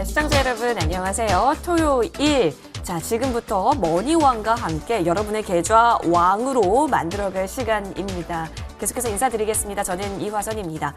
네, 시청자 여러분 안녕하세요. 토요일. 자, 지금부터 머니왕과 함께 여러분의 계좌 왕으로 만들어갈 시간입니다. 계속해서 인사드리겠습니다. 저는 이화선입니다.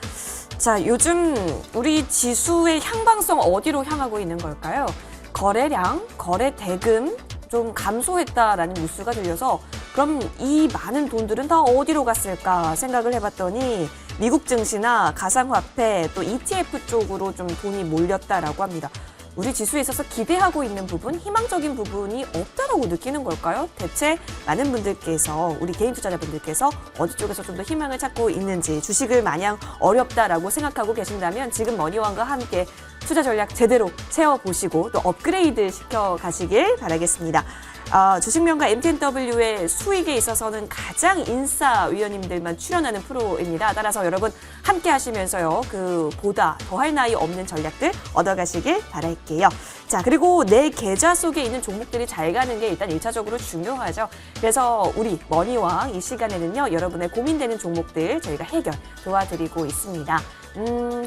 자, 요즘 우리 지수의 향방성 어디로 향하고 있는 걸까요? 거래량, 거래 대금 좀 감소했다라는 뉴스가 들려서 그럼 이 많은 돈들은 다 어디로 갔을까 생각을 해봤더니 미국 증시나 가상화폐 또 ETF 쪽으로 좀 돈이 몰렸다라고 합니다. 우리 지수에 있어서 기대하고 있는 부분, 희망적인 부분이 없다라고 느끼는 걸까요? 대체 많은 분들께서, 우리 개인 투자자분들께서 어디 쪽에서 좀 더 희망을 찾고 있는지, 주식을 마냥 어렵다라고 생각하고 계신다면 지금 머니왕과 함께 투자 전략 제대로 세워보시고 또 업그레이드 시켜가시길 바라겠습니다. 주식명가 MTNW의 수익에 있어서는 가장 인싸위원님들만 출연하는 프로입니다. 따라서 여러분 함께 하시면서요, 보다 더할 나위 없는 전략들 얻어가시길 바랄게요. 자, 그리고 내 계좌 속에 있는 종목들이 잘 가는 게 일단 1차적으로 중요하죠. 그래서 우리 머니왕 이 시간에는요, 여러분의 고민되는 종목들 저희가 해결 도와드리고 있습니다.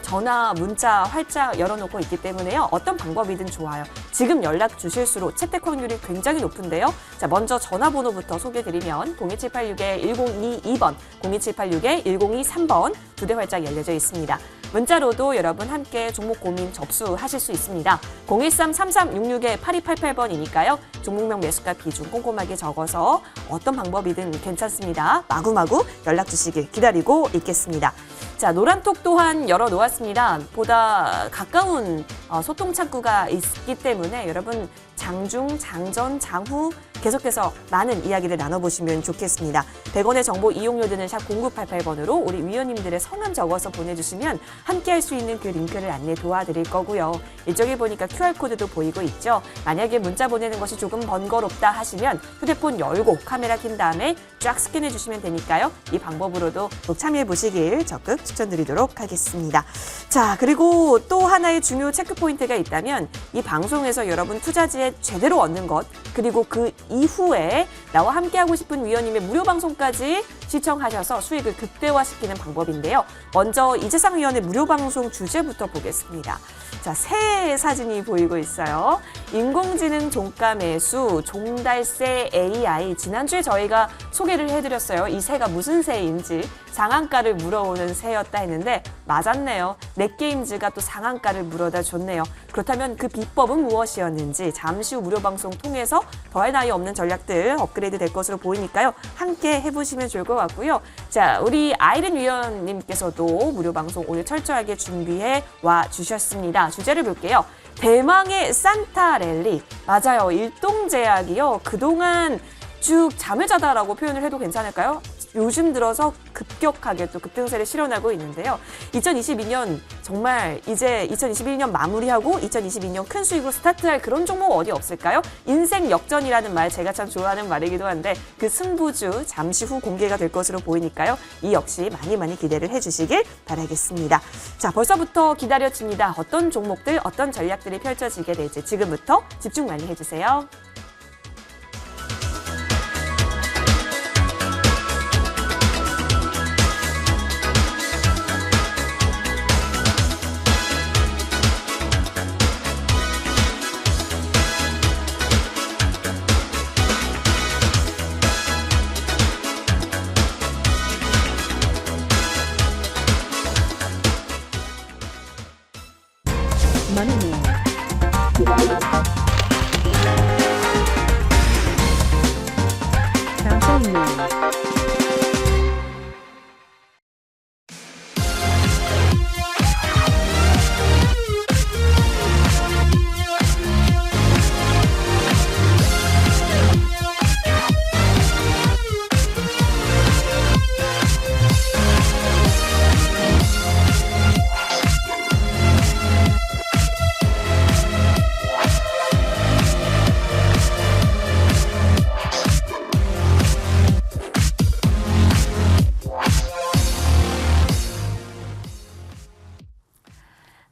전화, 문자 활짝 열어놓고 있기 때문에요. 어떤 방법이든 좋아요. 지금 연락 주실수록 채택 확률이 굉장히 높은데요. 자, 먼저 전화번호부터 소개드리면 02786-1022번, 02786-1023번 두 대 활짝 열려져 있습니다. 문자로도 여러분 함께 종목 고민 접수하실 수 있습니다. 013-3366-8288번이니까요. 종목명 매수가 비중 꼼꼼하게 적어서 어떤 방법이든 괜찮습니다. 마구마구 연락 주시길 기다리고 있겠습니다. 자, 노란톡 또한 열어놓았습니다. 보다 가까운 소통 창구가 있기 때문에 여러분 장중, 장전, 장후 계속해서 많은 이야기를 나눠보시면 좋겠습니다. 100원의 정보 이용료 드는 샵 0988번으로 우리 위원님들의 성함 적어서 보내주시면 함께 할 수 있는 그 링크를 안내 도와드릴 거고요. 이쪽에 보니까 QR코드도 보이고 있죠. 만약에 문자 보내는 것이 조금 번거롭다 하시면 휴대폰 열고 카메라 킨 다음에 쫙 스캔해 주시면 되니까요. 이 방법으로도 꼭 참여해 보시길 적극 추천드리도록 하겠습니다. 자, 그리고 또 하나의 중요 체크 포인트가 있다면 이 방송에서 여러분 투자지에 제대로 얻는 것, 그리고 그 이후에 나와 함께하고 싶은 위원님의 무료 방송까지 시청하셔서 수익을 극대화시키는 방법인데요. 먼저 이재상 위원의 무료 방송 주제부터 보겠습니다. 자, 새 사진이 보이고 있어요. 인공지능 종가 매수, 종달새 AI. 지난주에 저희가 소개를 해드렸어요. 이 새가 무슨 새인지 상한가를 물어오는 새였다 했는데 맞았네요. 넷게임즈가 또 상한가를 물어다 줬네요. 그렇다면 그 비법은 무엇이었는지 잠시 후 무료 방송 통해서 더할 나위 없는 전략들 업그레이드 될 것으로 보이니까요. 함께 해보시면 좋을 것 같고요. 자, 우리 아이린 위원님께서도 무료 방송 오늘 철저하게 준비해 와 주셨습니다. 주제를 볼게요. 대망의 산타 랠리. 맞아요. 일동제약이요. 그동안 쭉 잠을 자다라고 표현을 해도 괜찮을까요? 요즘 들어서 급격하게 또 급등세를 실현하고 있는데요. 2022년 정말 이제 2021년 마무리하고 2022년 큰 수익으로 스타트할 그런 종목 어디 없을까요? 인생 역전이라는 말 제가 참 좋아하는 말이기도 한데 그 승부주 잠시 후 공개가 될 것으로 보이니까요. 이 역시 많이 기대를 해주시길 바라겠습니다. 자, 벌써부터 기다려집니다. 어떤 종목들, 어떤 전략들이 펼쳐지게 될지 지금부터 집중 많이 해주세요.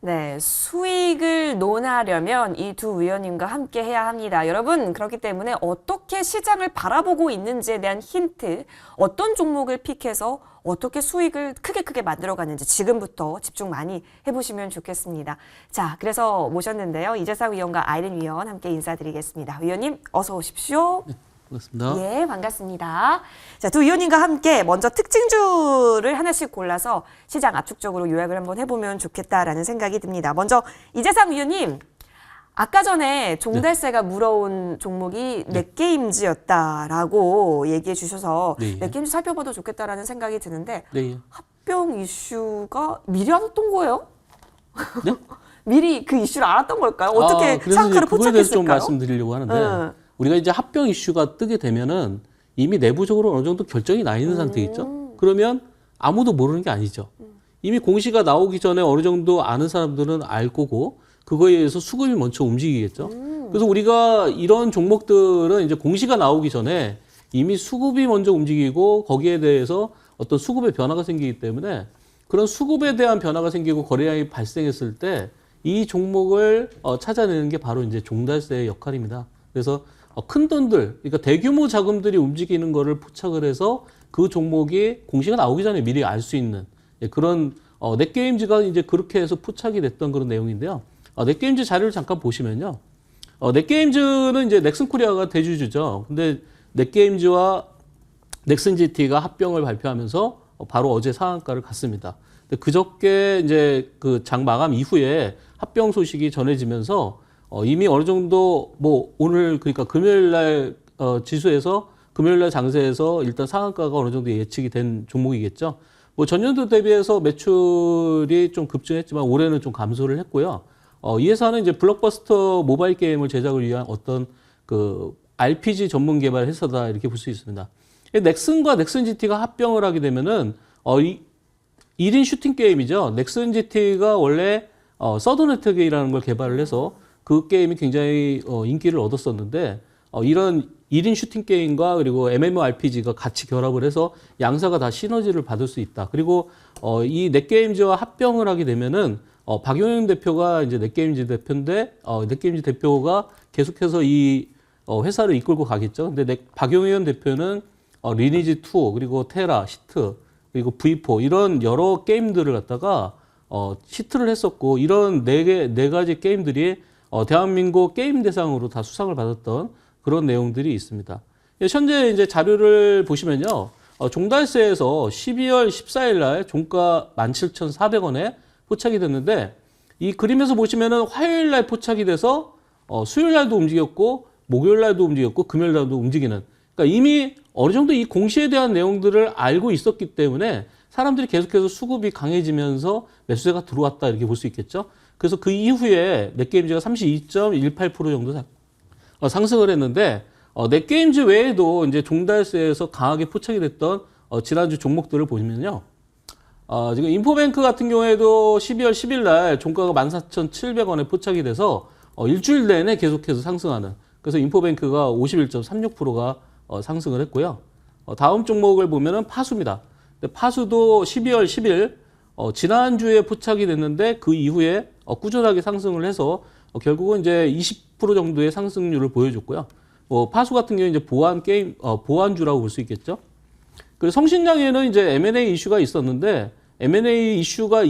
네, 수익을 논하려면 이 두 위원님과 함께 해야 합니다. 여러분, 그렇기 때문에 어떻게 시장을 바라보고 있는지에 대한 힌트, 어떤 종목을 픽해서 어떻게 수익을 크게 만들어가는지 지금부터 집중 많이 해보시면 좋겠습니다. 자, 그래서 모셨는데요. 이재상 위원과 아이린 위원 함께 인사드리겠습니다. 위원님, 어서 오십시오. 네, 반갑습니다. 예, 반갑습니다. 자, 두 위원님과 함께 먼저 특징주를 하나씩 골라서 시장 압축적으로 요약을 한번 해보면 좋겠다라는 생각이 듭니다. 먼저 이재상 위원님, 아까 전에 종달새가 물어온 종목이 넷게임즈였다라고 얘기해 주셔서 네. 넷게임즈 살펴봐도 좋겠다라는 생각이 드는데 네. 합병 이슈가 미리 알았던 거예요? 네? 미리 그 이슈를 알았던 걸까요? 어떻게 그래서 상한가를 그거에 대해서 좀 포착했을까요? 말씀드리려고 하는데 우리가 이제 합병 이슈가 뜨게 되면은 이미 내부적으로 어느 정도 결정이 나 있는 상태겠죠. 그러면 아무도 모르는 게 아니죠. 이미 공시가 나오기 전에 어느 정도 아는 사람들은 알 거고 그거에 의해서 수급이 먼저 움직이겠죠. 그래서 우리가 이런 종목들은 이제 공시가 나오기 전에 이미 수급이 먼저 움직이고 거기에 대해서 어떤 수급의 변화가 생기기 때문에 그런 수급에 대한 변화가 생기고 거래량이 발생했을 때 이 종목을 찾아내는 게 바로 이제 종달새의 역할입니다. 그래서 큰 돈들, 그러니까 대규모 자금들이 움직이는 거를 포착을 해서 그 종목이 공시가 나오기 전에 미리 알 수 있는 그런 넷게임즈가 이제 그렇게 해서 포착이 됐던 그런 내용인데요. 넷게임즈 자료를 잠깐 보시면요. 넷게임즈는 이제 넥슨코리아가 대주주죠. 근데 넷게임즈와 넥슨GT가 합병을 발표하면서 바로 어제 상한가를 갔습니다. 근데 그저께 이제 그 장 마감 이후에 합병 소식이 전해지면서 이미 어느 정도 뭐 오늘 그러니까 금요일 날 지수에서 금요일 날 장세에서 일단 상한가가 어느 정도 예측이 된 종목이겠죠. 뭐 전년도 대비해서 매출이 좀 급증했지만 올해는 좀 감소를 했고요. 이 회사는 이제 블록버스터 모바일 게임을 제작을 위한 어떤 그 RPG 전문 개발 회사다 이렇게 볼 수 있습니다. 넥슨과 넥슨GT가 합병을 하게 되면은 1인 슈팅 게임이죠. 넥슨GT가 원래 서든어택이라는 걸 개발을 해서 그 게임이 굉장히 인기를 얻었었는데 이런 1인 슈팅 게임과 그리고 MMORPG가 같이 결합을 해서 양사가 다 시너지를 받을 수 있다. 그리고 이 넷게임즈와 합병을 하게 되면은 박용영 대표가 이제 넷게임즈 대표인데 넷게임즈 대표가 계속해서 이 회사를 이끌고 가겠죠. 근데 박용현 대표는 리니지 2 그리고 테라, 시트 그리고 V4 이런 여러 게임들을 갖다가 시트를 했었고 이런 네 가지 게임들이 대한민국 게임 대상으로 다 수상을 받았던 그런 내용들이 있습니다. 현재 이제 자료를 보시면요. 종달새에서 12월 14일 날 종가 17,400원에 포착이 됐는데 이 그림에서 보시면은 화요일 날 포착이 돼서 수요일 날도 움직였고 목요일 날도 움직였고 금요일 날도 움직이는 그러니까 이미 어느 정도 이 공시에 대한 내용들을 알고 있었기 때문에 사람들이 계속해서 수급이 강해지면서 매수세가 들어왔다 이렇게 볼 수 있겠죠. 그래서 그 이후에 넷게임즈가 32.18% 정도 상승을 했는데 넷게임즈 외에도 이제 종달새에서 강하게 포착이 됐던 지난주 종목들을 보시면요. 지금 인포뱅크 같은 경우에도 12월 10일 날 종가가 14,700원에 포착이 돼서 일주일 내내 계속해서 상승하는 그래서 인포뱅크가 51.36%가 상승을 했고요. 다음 종목을 보면은 파수입니다. 파수도 12월 10일 지난주에 포착이 됐는데 그 이후에 꾸준하게 상승을 해서 결국은 이제 20% 정도의 상승률을 보여줬고요. 파수 같은 경우는 이제 보안주라고 볼 수 있겠죠. 그리고 성신양에는 이제 M&A 이슈가 있었는데 M&A 이슈가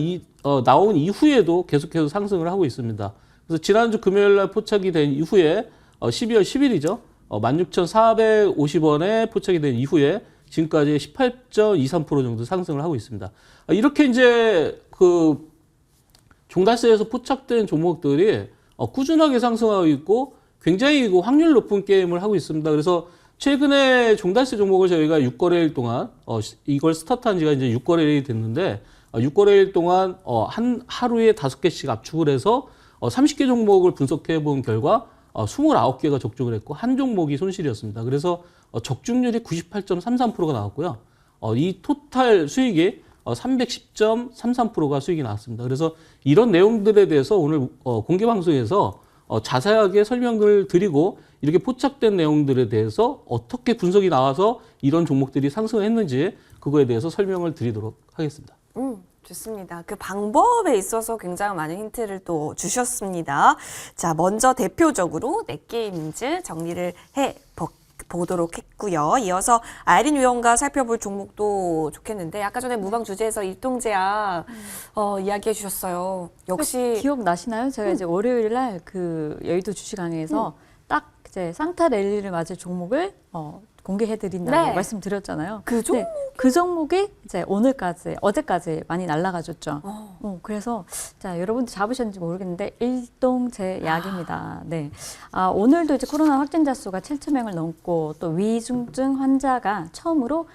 나온 이후에도 계속해서 상승을 하고 있습니다. 그래서 지난주 금요일 날 포착이 된 이후에 12월 10일이죠. 16,450원에 포착이 된 이후에 지금까지 18.23% 정도 상승을 하고 있습니다. 이렇게 이제 그 종달새에서 포착된 종목들이 꾸준하게 상승하고 있고 굉장히 확률 높은 게임을 하고 있습니다. 그래서 최근에 종달새 종목을 저희가 6거래일 동안 이걸 스타트한 지가 이제 6거래일이 됐는데 6거래일 동안 하루에 5개씩 압축을 해서 30개 종목을 분석해 본 결과 29개가 적중을 했고 한 종목이 손실이었습니다. 그래서 적중률이 98.33%가 나왔고요. 이 토탈 수익이 310.33%가 수익이 나왔습니다. 그래서 이런 내용들에 대해서 오늘 공개 방송에서 자세하게 설명을 드리고 이렇게 포착된 내용들에 대해서 어떻게 분석이 나와서 이런 종목들이 상승했는지 그거에 대해서 설명을 드리도록 하겠습니다. 좋습니다. 그 방법에 있어서 굉장히 많은 힌트를 또 주셨습니다. 자, 먼저 대표적으로 넷게임즈 정리를 보도록 했고요. 이어서 아이린 위원과 살펴볼 종목도 좋겠는데 아까 전에 무방 주제에서 일동제약 이야기해 주셨어요. 역시 기억나시나요? 제가 이제 월요일 날 그 여의도 주식항에서 딱 이제 상타 랠리를 맞을 종목을 공개해드린다고 네. 말씀드렸잖아요. 그 종목 그 종목이 이제 어제까지 많이 날아가졌죠. 그래서 자, 여러분들 잡으셨는지 모르겠는데 일동제약입니다. 네. 오늘도 이제 코로나 확진자 수가 7,000명을 넘고 또 위중증 환자가 처음으로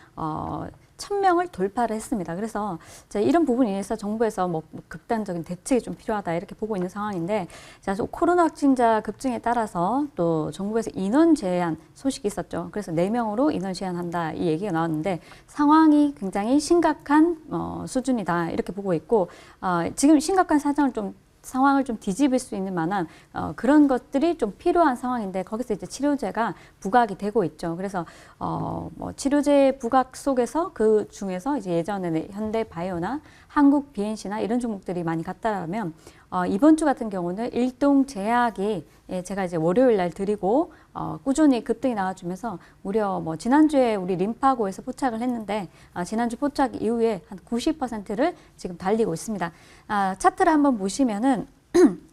1,000명을 돌파를 했습니다. 그래서 이런 부분에 인해서 정부에서 뭐 극단적인 대책이 좀 필요하다 이렇게 보고 있는 상황인데, 자, 코로나 확진자 급증에 따라서 또 정부에서 인원 제한 소식이 있었죠. 그래서 4명으로 인원 제한한다 이 얘기가 나왔는데 상황이 굉장히 심각한 수준이다 이렇게 보고 있고, 지금 심각한 상황을 좀 뒤집을 수 있는 만한 그런 것들이 좀 필요한 상황인데 거기서 이제 치료제가 부각이 되고 있죠. 그래서 뭐 치료제 부각 속에서 그 중에서 이제 예전에는 현대바이오나 한국 BNC나 이런 종목들이 많이 갔다라면 이번 주 같은 경우는 일동제약이 제가 이제 월요일 날 드리고 꾸준히 급등이 나와주면서 무려 뭐 지난주에 우리 림파고에서 포착을 했는데 지난주 포착 이후에 한 90%를 지금 달리고 있습니다. 차트를 한번 보시면은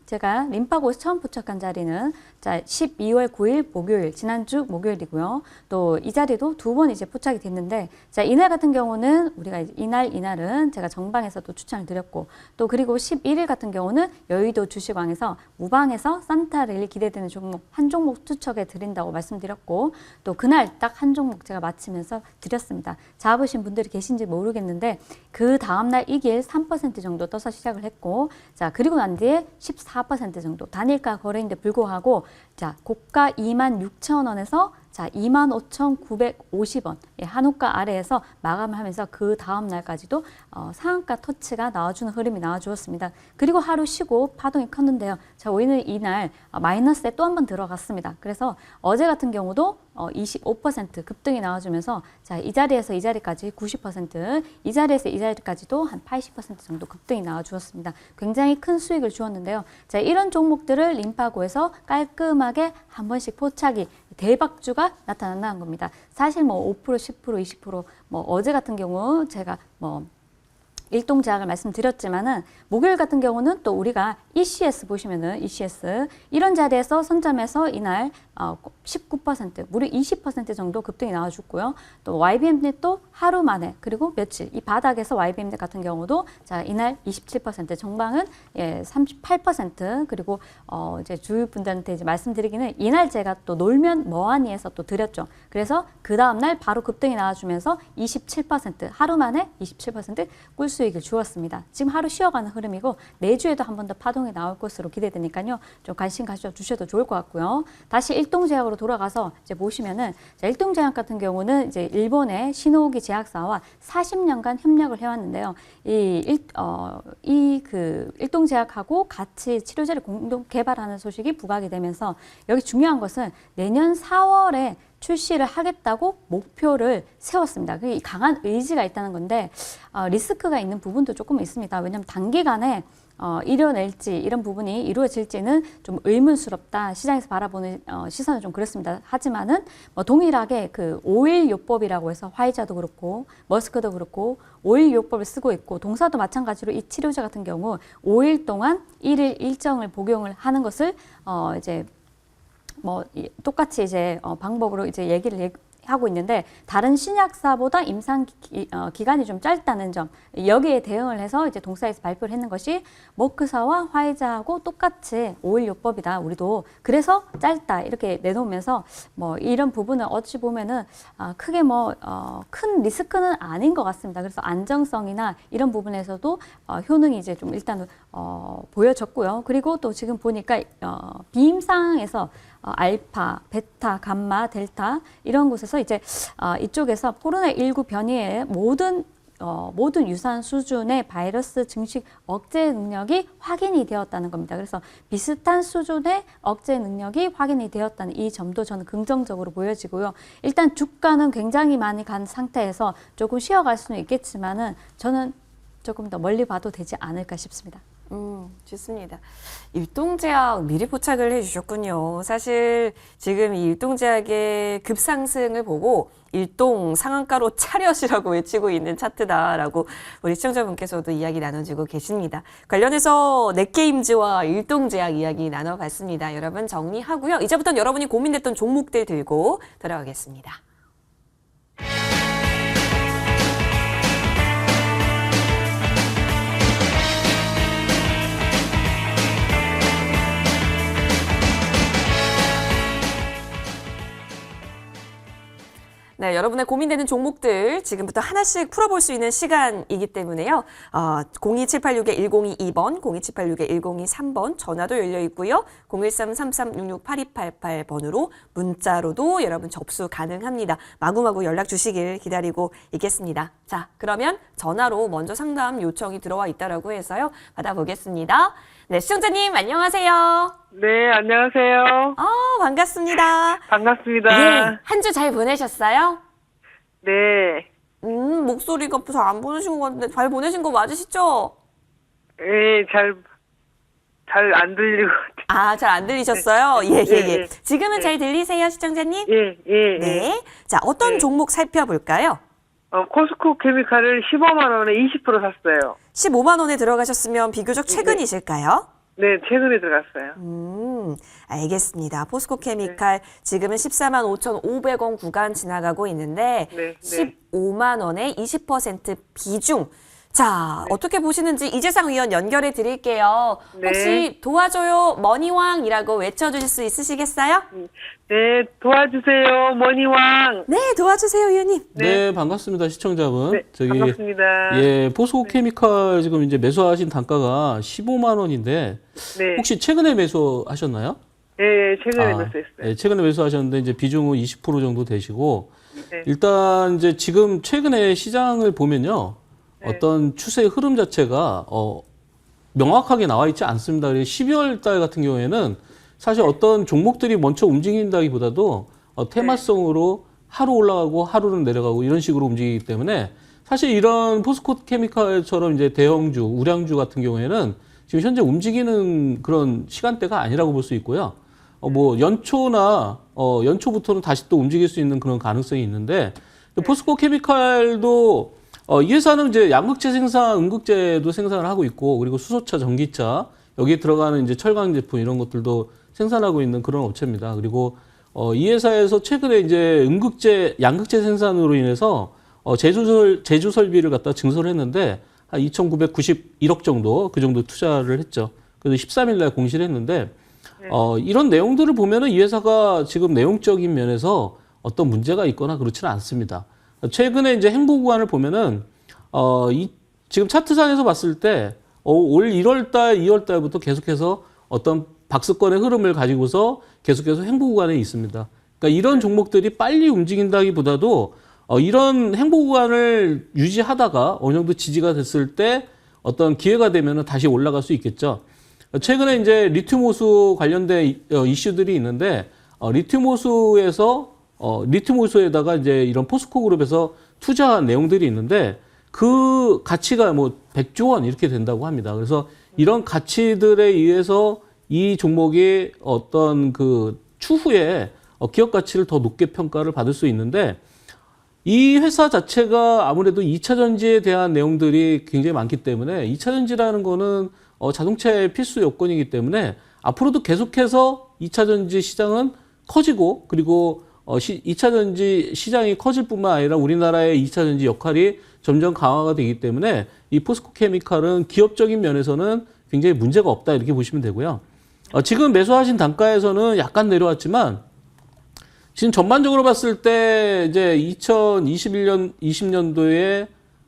제가 림파고에서 처음 포착한 자리는 자 12월 9일 목요일, 지난주 목요일이고요. 또 이 자리도 2번 이제 포착이 됐는데, 자 이날 같은 경우는 우리가 이날은 제가 정방에서도 추천을 드렸고, 또 그리고 11일 같은 경우는 여의도 주식왕에서 무방에서 산타랠리 기대되는 종목 한 종목 투척해 드린다고 말씀드렸고, 또 그날 딱 한 종목 제가 마치면서 드렸습니다. 잡으신 분들이 계신지 모르겠는데 그 다음날 이길 3% 정도 떠서 시작을 했고, 자 그리고 난 뒤에 14% 정도 단일가 거래인데 불구하고 자 고가 26,000원에서 자 25,950원 한호가 아래에서 마감을 하면서 그 다음 날까지도 상한가 터치가 나와주는 흐름이 나와주었습니다. 그리고 하루 쉬고 파동이 컸는데요. 자 우리는 이날 마이너스에 또 한 번 들어갔습니다. 그래서 어제 같은 경우도 25% 급등이 나와주면서 자 이 자리에서 이 자리까지 90%, 이 자리에서 이 자리까지도 한 80% 정도 급등이 나와주었습니다. 굉장히 큰 수익을 주었는데요. 자 이런 종목들을 림파고에서 깔끔하게 한 번씩 포착이 대박주가 나타난다는 겁니다. 사실 뭐 5%, 10%, 20% 뭐 어제 같은 경우 제가 뭐 일동제약을 말씀드렸지만은 목요일 같은 경우는 또 우리가 ECS 보시면은 ECS 이런 자리에서 선점해서 이날 19% 무려 20% 정도 급등이 나와줬고요. 또 YBM넷도 하루 만에 그리고 며칠 이 바닥에서 YBM넷 같은 경우도 자 이날 27% 정방은 38% 그리고 이제 주위분들한테 이제 말씀드리기는 이날 제가 또 놀면 뭐하니에서 또 드렸죠. 그래서 그 다음 날 바로 급등이 나와주면서 27% 하루 만에 27% 꿀수익을 주었습니다. 지금 하루 쉬어가는 흐름이고 내주에도 한 번 더 파동이 나올 것으로 기대되니까요. 좀 관심 가져주셔도 좋을 것 같고요. 다시 일동제약으로 돌아가서 이제 보시면은 자, 일동제약 같은 경우는 이제 일본의 신호기 제약사와 40년간 협력을 해왔는데요. 그 일동제약하고 같이 치료제를 공동 개발하는 소식이 부각이 되면서 여기 중요한 것은 내년 4월에 출시를 하겠다고 목표를 세웠습니다. 이 강한 의지가 있다는 건데 리스크가 있는 부분도 조금 있습니다. 왜냐하면 단기간에 이뤄낼지 이런 부분이 이루어질지는 좀 의문스럽다. 시장에서 바라보는 시선은 좀 그렇습니다. 하지만은 뭐 동일하게 그 5일 요법이라고 해서 화이자도 그렇고 머스크도 그렇고 5일 요법을 쓰고 있고 동사도 마찬가지로 이 치료제 같은 경우 5일 동안 1일 일정을 복용을 하는 것을 이제 뭐 똑같이 이제 방법으로 이제 얘기를 하고 있는데 다른 신약사보다 임상 기간이 좀 짧다는 점 여기에 대응을 해서 이제 동사에서 발표를 했는 것이 머크사와 화이자하고 똑같이 5일 요법이다 우리도 그래서 짧다 이렇게 내놓으면서 뭐 이런 부분은 어찌 보면은 크게 뭐 큰 리스크는 아닌 것 같습니다. 그래서 안정성이나 이런 부분에서도 효능이 이제 좀 일단 보여졌고요. 그리고 또 지금 보니까 비임상에서 알파, 베타, 감마, 델타 이런 곳에서 이제 이쪽에서 코로나19 변이의 모든 유사한 수준의 바이러스 증식 억제 능력이 확인이 되었다는 겁니다. 그래서 비슷한 수준의 억제 능력이 확인이 되었다는 이 점도 저는 긍정적으로 보여지고요. 일단 주가는 굉장히 많이 간 상태에서 조금 쉬어갈 수는 있겠지만은 저는 조금 더 멀리 봐도 되지 않을까 싶습니다. 좋습니다. 율동제약 미리 포착을 해주셨군요. 사실 지금 이 율동제약의 급상승을 보고 일동 상한가로 차렷이라고 외치고 있는 차트다라고 우리 시청자분께서도 이야기 나눠주고 계십니다. 관련해서 넷게임즈와 율동제약 이야기 나눠봤습니다. 여러분 정리하고요. 이제부터는 여러분이 고민됐던 종목들 들고 돌아오겠습니다. 네, 여러분의 고민되는 종목들 지금부터 하나씩 풀어볼 수 있는 시간이기 때문에요. 02786-1022번, 02786-1023번 전화도 열려 있고요. 013-3366-8288번으로 문자로도 여러분 접수 가능합니다. 마구마구 연락 주시길 기다리고 있겠습니다. 자, 그러면 전화로 먼저 상담 요청이 들어와 있다라고 해서요. 받아보겠습니다. 네, 시청자님 안녕하세요. 네, 안녕하세요. 반갑습니다. 반갑습니다. 네, 한 주 잘 보내셨어요? 네. 목소리가 잘 안 보내신 것 같은데 잘 보내신 거 맞으시죠? 예, 잘 안 들리고. 잘 안 들리셨어요? 예. 예. 지금은 잘 들리세요, 시청자님? 예. 네. 자, 어떤 네. 종목 살펴볼까요? 코스코 케미칼을 15만 원에 20% 샀어요. 15만 원에 들어가셨으면 비교적 최근이실까요? 네, 최근에 들어갔어요. 알겠습니다. 포스코 케미칼 지금은 14만 5,500원 구간 지나가고 있는데 네. 15만 원에 20% 비중. 자, 어떻게 보시는지 이재상 위원 연결해 드릴게요. 네. 혹시 도와줘요 머니왕이라고 외쳐주실 수 있으시겠어요? 네, 도와주세요, 머니왕. 네, 도와주세요, 위원님. 네, 반갑습니다, 시청자분. 네, 반갑습니다. 예, 포스코 케미칼 지금 이제 매수하신 단가가 15만 원인데 네. 혹시 최근에 매수하셨나요? 예, 최근에 매수했어요. 네, 최근에 매수하셨는데 이제 비중은 20% 정도 되시고 네. 일단 이제 지금 최근에 시장을 보면요. 어떤 추세 흐름 자체가 명확하게 나와 있지 않습니다. 그래서 12월 달 같은 경우에는 사실 어떤 종목들이 먼저 움직인다기보다도 테마성으로 하루 올라가고 하루는 내려가고 이런 식으로 움직이기 때문에 사실 이런 포스코 케미칼처럼 이제 대형주, 우량주 같은 경우에는 지금 현재 움직이는 그런 시간대가 아니라고 볼 수 있고요. 뭐 연초부터는 다시 또 움직일 수 있는 그런 가능성이 있는데 포스코 케미칼도 이 회사는 이제 양극재 생산, 음극재도 생산을 하고 있고, 그리고 수소차, 전기차, 여기에 들어가는 이제 철강 제품 이런 것들도 생산하고 있는 그런 업체입니다. 그리고 이 회사에서 최근에 이제 양극재 생산으로 인해서 제조 설비를 갖다 증설을 했는데 한 2,991억 정도 그 정도 투자를 했죠. 그래서 13일 날 공시를 했는데 이런 내용들을 보면은 이 회사가 지금 내용적인 면에서 어떤 문제가 있거나 그렇지는 않습니다. 최근에 이제 행보 구간을 보면은 지금 차트상에서 봤을 때 올 1월 달, 2월 달부터 계속해서 어떤 박스권의 흐름을 가지고서 계속해서 행보 구간에 있습니다. 그러니까 이런 종목들이 빨리 움직인다기보다도 이런 행보 구간을 유지하다가 어느 정도 지지가 됐을 때 어떤 기회가 되면은 다시 올라갈 수 있겠죠. 최근에 이제 리튬 호수 관련된 이슈들이 있는데 리튬 호수에다가 이제 이런 포스코 그룹에서 투자한 내용들이 있는데 그 가치가 뭐 100조 원 이렇게 된다고 합니다. 그래서 이런 가치들에 의해서 이 종목이 어떤 그 추후에 기업 가치를 더 높게 평가를 받을 수 있는데 이 회사 자체가 아무래도 2차 전지에 대한 내용들이 굉장히 많기 때문에 2차 전지라는 거는 자동차의 필수 요건이기 때문에 앞으로도 계속해서 2차 전지 시장은 커지고 그리고 2차 전지 시장이 커질 뿐만 아니라 우리나라의 2차 전지 역할이 점점 강화가 되기 때문에 이 포스코 케미칼은 기업적인 면에서는 굉장히 문제가 없다 이렇게 보시면 되고요. 지금 매수하신 단가에서는 약간 내려왔지만 지금 전반적으로 봤을 때 이제 2020년도에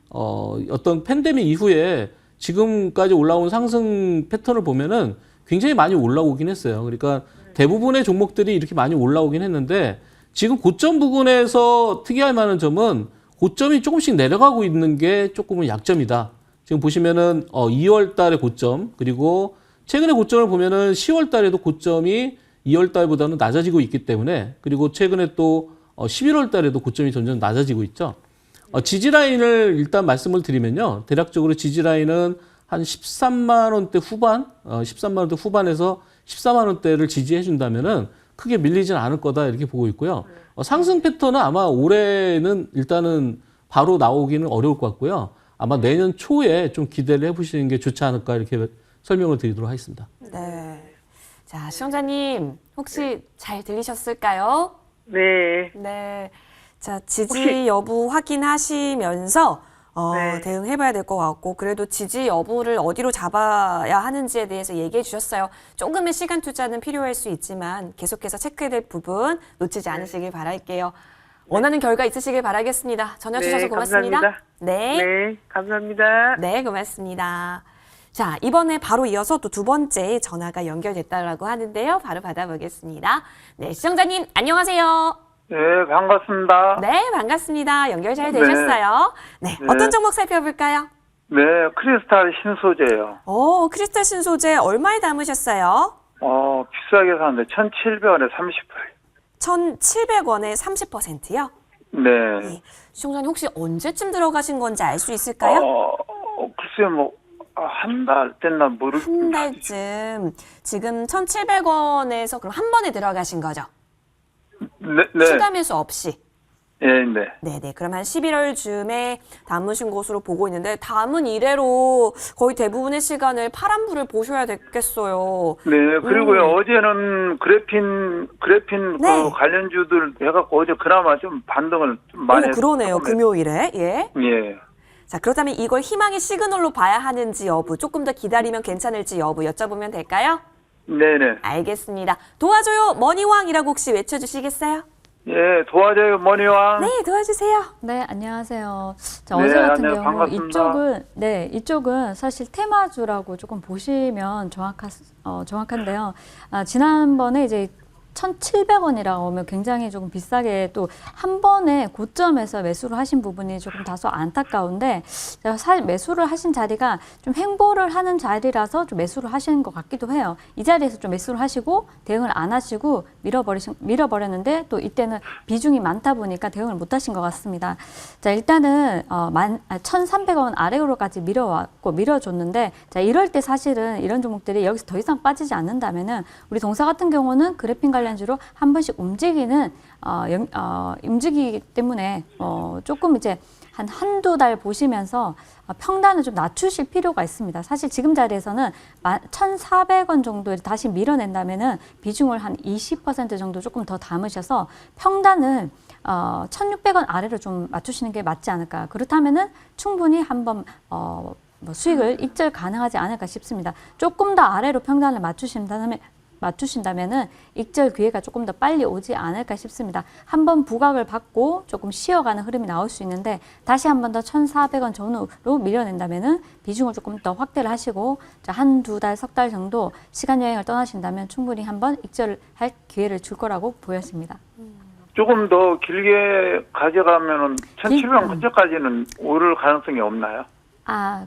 어떤 팬데믹 이후에 지금까지 올라온 상승 패턴을 보면은 굉장히 많이 올라오긴 했어요. 그러니까 대부분의 종목들이 이렇게 많이 올라오긴 했는데 지금 고점 부근에서 특이할 만한 점은 고점이 조금씩 내려가고 있는 게 조금은 약점이다. 지금 보시면은 2월 달의 고점 그리고 최근에 고점을 보면은 10월 달에도 고점이 2월 달보다는 낮아지고 있기 때문에 그리고 최근에 또 11월 달에도 고점이 점점 낮아지고 있죠. 지지라인을 일단 말씀을 드리면요. 대략적으로 지지라인은 한 13만 원대 후반, 13만 원대 후반에서 14만 원대를 지지해 준다면은 크게 밀리진 않을 거다 이렇게 보고 있고요. 상승 패턴은 아마 올해는 일단은 바로 나오기는 어려울 것 같고요. 아마 내년 초에 좀 기대를 해보시는 게 좋지 않을까 이렇게 설명을 드리도록 하겠습니다. 네. 자, 시청자님 혹시 잘 들리셨을까요? 네. 네. 자, 지지 여부 확인하시면서 네. 대응해봐야 될 것 같고, 그래도 지지 여부를 어디로 잡아야 하는지에 대해서 얘기해 주셨어요. 조금의 시간 투자는 필요할 수 있지만 계속해서 체크해야 될 부분 놓치지 않으시길 바랄게요. 원하는 결과 있으시길 바라겠습니다. 전화 주셔서 고맙습니다. 감사합니다. 네. 네, 감사합니다. 네, 고맙습니다. 자, 이번에 바로 이어서 또 두 번째 전화가 연결됐다고 하는데요. 바로 받아보겠습니다. 네, 시청자님, 안녕하세요. 네, 반갑습니다. 네, 반갑습니다. 연결 잘 네. 되셨어요. 네, 네. 어떤 종목 살펴볼까요? 네, 크리스탈 신소재요. 오, 크리스탈 신소재 얼마에 담으셨어요? 비싸게 샀는데 1,700원에 30%. 1,700원에 30%요? 네. 네. 시청자님 혹시 언제쯤 들어가신 건지 알 수 있을까요? 글쎄요, 한 달 됐나 한 모르겠는데. 달쯤. 지금 1,700원에서 그럼 한 번에 들어가신 거죠? 네. 추가 매수 없이. 네. 네네. 그럼 한 11월 즈음에 담으신 것으로 보고 있는데, 담은 이래로 거의 대부분의 시간을 파란불을 보셔야 되겠어요. 네, 그리고요, 어제는 그래핀 네. 그 관련주들 해갖고 어제 그나마 좀 반등을 좀 많이 오, 그러네요. 했어요. 금요일에. 예. 예. 자, 그렇다면 이걸 희망의 시그널로 봐야 하는지 여부, 조금 더 기다리면 괜찮을지 여부 여쭤보면 될까요? 네네. 알겠습니다. 도와줘요, 머니왕이라고 혹시 외쳐주시겠어요? 예, 도와줘요, 머니왕. 네, 도와주세요. 네, 안녕하세요. 자, 네, 어제 같은 안녕, 경우 반갑습니다. 이쪽은 사실 테마주라고 조금 보시면 정확한데요. 지난번에 이제 1,700원이라고 하면 굉장히 조금 비싸게 또 한 번에 고점에서 매수를 하신 부분이 조금 다소 안타까운데, 제가 매수를 하신 자리가 좀 횡보를 하는 자리라서 좀 매수를 하시는 것 같기도 해요. 이 자리에서 좀 매수를 하시고 대응을 안 하시고 밀어버렸는데, 또 이때는 비중이 많다 보니까 대응을 못 하신 것 같습니다. 자, 일단은 1,300원 아래로까지 밀어줬는데, 자, 이럴 때 사실은 이런 종목들이 여기서 더 이상 빠지지 않는다면은, 우리 동사 같은 경우는 그래핀 관련주로 한 번씩 움직이기 때문에 조금 이제 한두 달 보시면서 평단을 좀 낮추실 필요가 있습니다. 사실 지금 자리에서는 1,400원 정도 다시 밀어낸다면은 비중을 한 20% 정도 조금 더 담으셔서 평단을 1,600원 아래로 좀 맞추시는 게 맞지 않을까. 그렇다면은 충분히 한번 수익을 익절 가능하지 않을까 싶습니다. 조금 더 아래로 평단을 맞추신다면은 익절 기회가 조금 더 빨리 오지 않을까 싶습니다. 한번 부각을 받고 조금 쉬어가는 흐름이 나올 수 있는데, 다시 한 번 더 1,400원 전후로 밀어낸다면은 비중을 조금 더 확대를 하시고, 한두 달, 석 달 정도 시간 여행을 떠나신다면 충분히 한번 익절을 할 기회를 줄 거라고 보여집니다. 조금 더 길게 가져가면은 1,700원 근처까지는 오를 가능성이 없나요?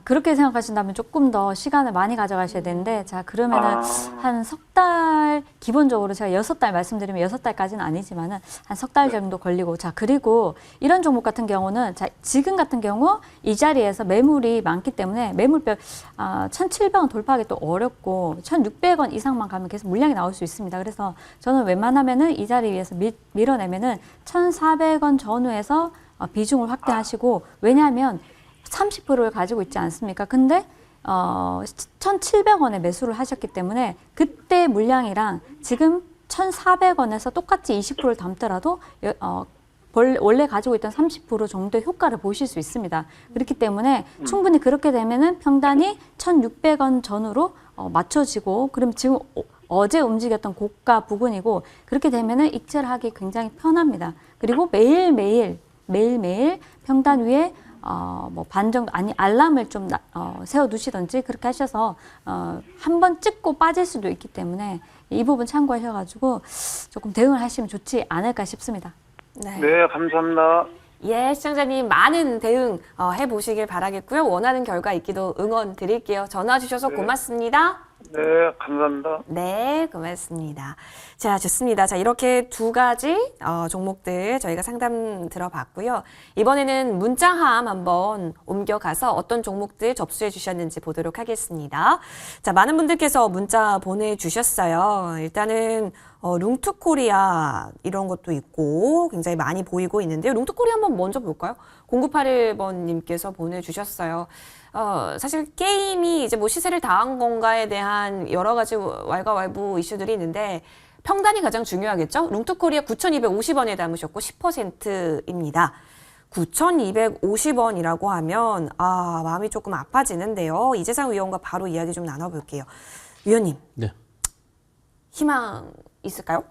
그렇게 생각하신다면 조금 더 시간을 많이 가져가셔야 되는데, 자, 그러면은 한 석 달, 기본적으로 제가 6달 말씀드리면 6달까지는 아니지만은 한 석 달 정도 걸리고, 자, 그리고 이런 종목 같은 경우는, 자, 지금 같은 경우 이 자리에서 매물이 많기 때문에 매물별 1,700원 돌파하기 또 어렵고, 1,600원 이상만 가면 계속 물량이 나올 수 있습니다. 그래서 저는 웬만하면은 이 자리 위에서 밀어내면은 1,400원 전후에서 비중을 확대하시고, 왜냐하면 30%를 가지고 있지 않습니까? 근데 1,700원에 매수를 하셨기 때문에 그때 물량이랑 지금 1,400원에서 똑같이 20%를 담더라도 원래 가지고 있던 30% 정도의 효과를 보실 수 있습니다. 그렇기 때문에 충분히 그렇게 되면은 평단이 1,600원 전후로 맞춰지고, 그럼 지금 어제 움직였던 고가 부근이고, 그렇게 되면은 익절하기 굉장히 편합니다. 그리고 매일매일 평단 위에 반 정도, 알람을 좀 세워 두시던지 그렇게 하셔서 한 번 찍고 빠질 수도 있기 때문에 이 부분 참고하셔가지고 조금 대응을 하시면 좋지 않을까 싶습니다. 네, 감사합니다. 예, 시청자님 많은 대응 해보시길 바라겠고요. 원하는 결과 있기도 응원 드릴게요. 전화 주셔서 고맙습니다. 네, 감사합니다. 네, 고맙습니다. 자, 좋습니다. 자, 이렇게 두 가지 종목들 저희가 상담 들어봤고요. 이번에는 문자함 한번 옮겨가서 어떤 종목들 접수해 주셨는지 보도록 하겠습니다. 자, 많은 분들께서 문자 보내주셨어요. 일단은 룽투코리아 이런 것도 있고 굉장히 많이 보이고 있는데요. 룽투코리아 한번 먼저 볼까요? 0981번님께서 보내주셨어요. 사실 게임이 이제 뭐 시세를 당한 건가에 대한 여러 가지 왈가왈부 이슈들이 있는데 평단이 가장 중요하겠죠? 룽투코리아 9,250원에 담으셨고 10%입니다. 9,250원이라고 하면 마음이 조금 아파지는데요. 이재상 위원과 바로 이야기 좀 나눠볼게요. 위원님, 네. 희망 있을까요?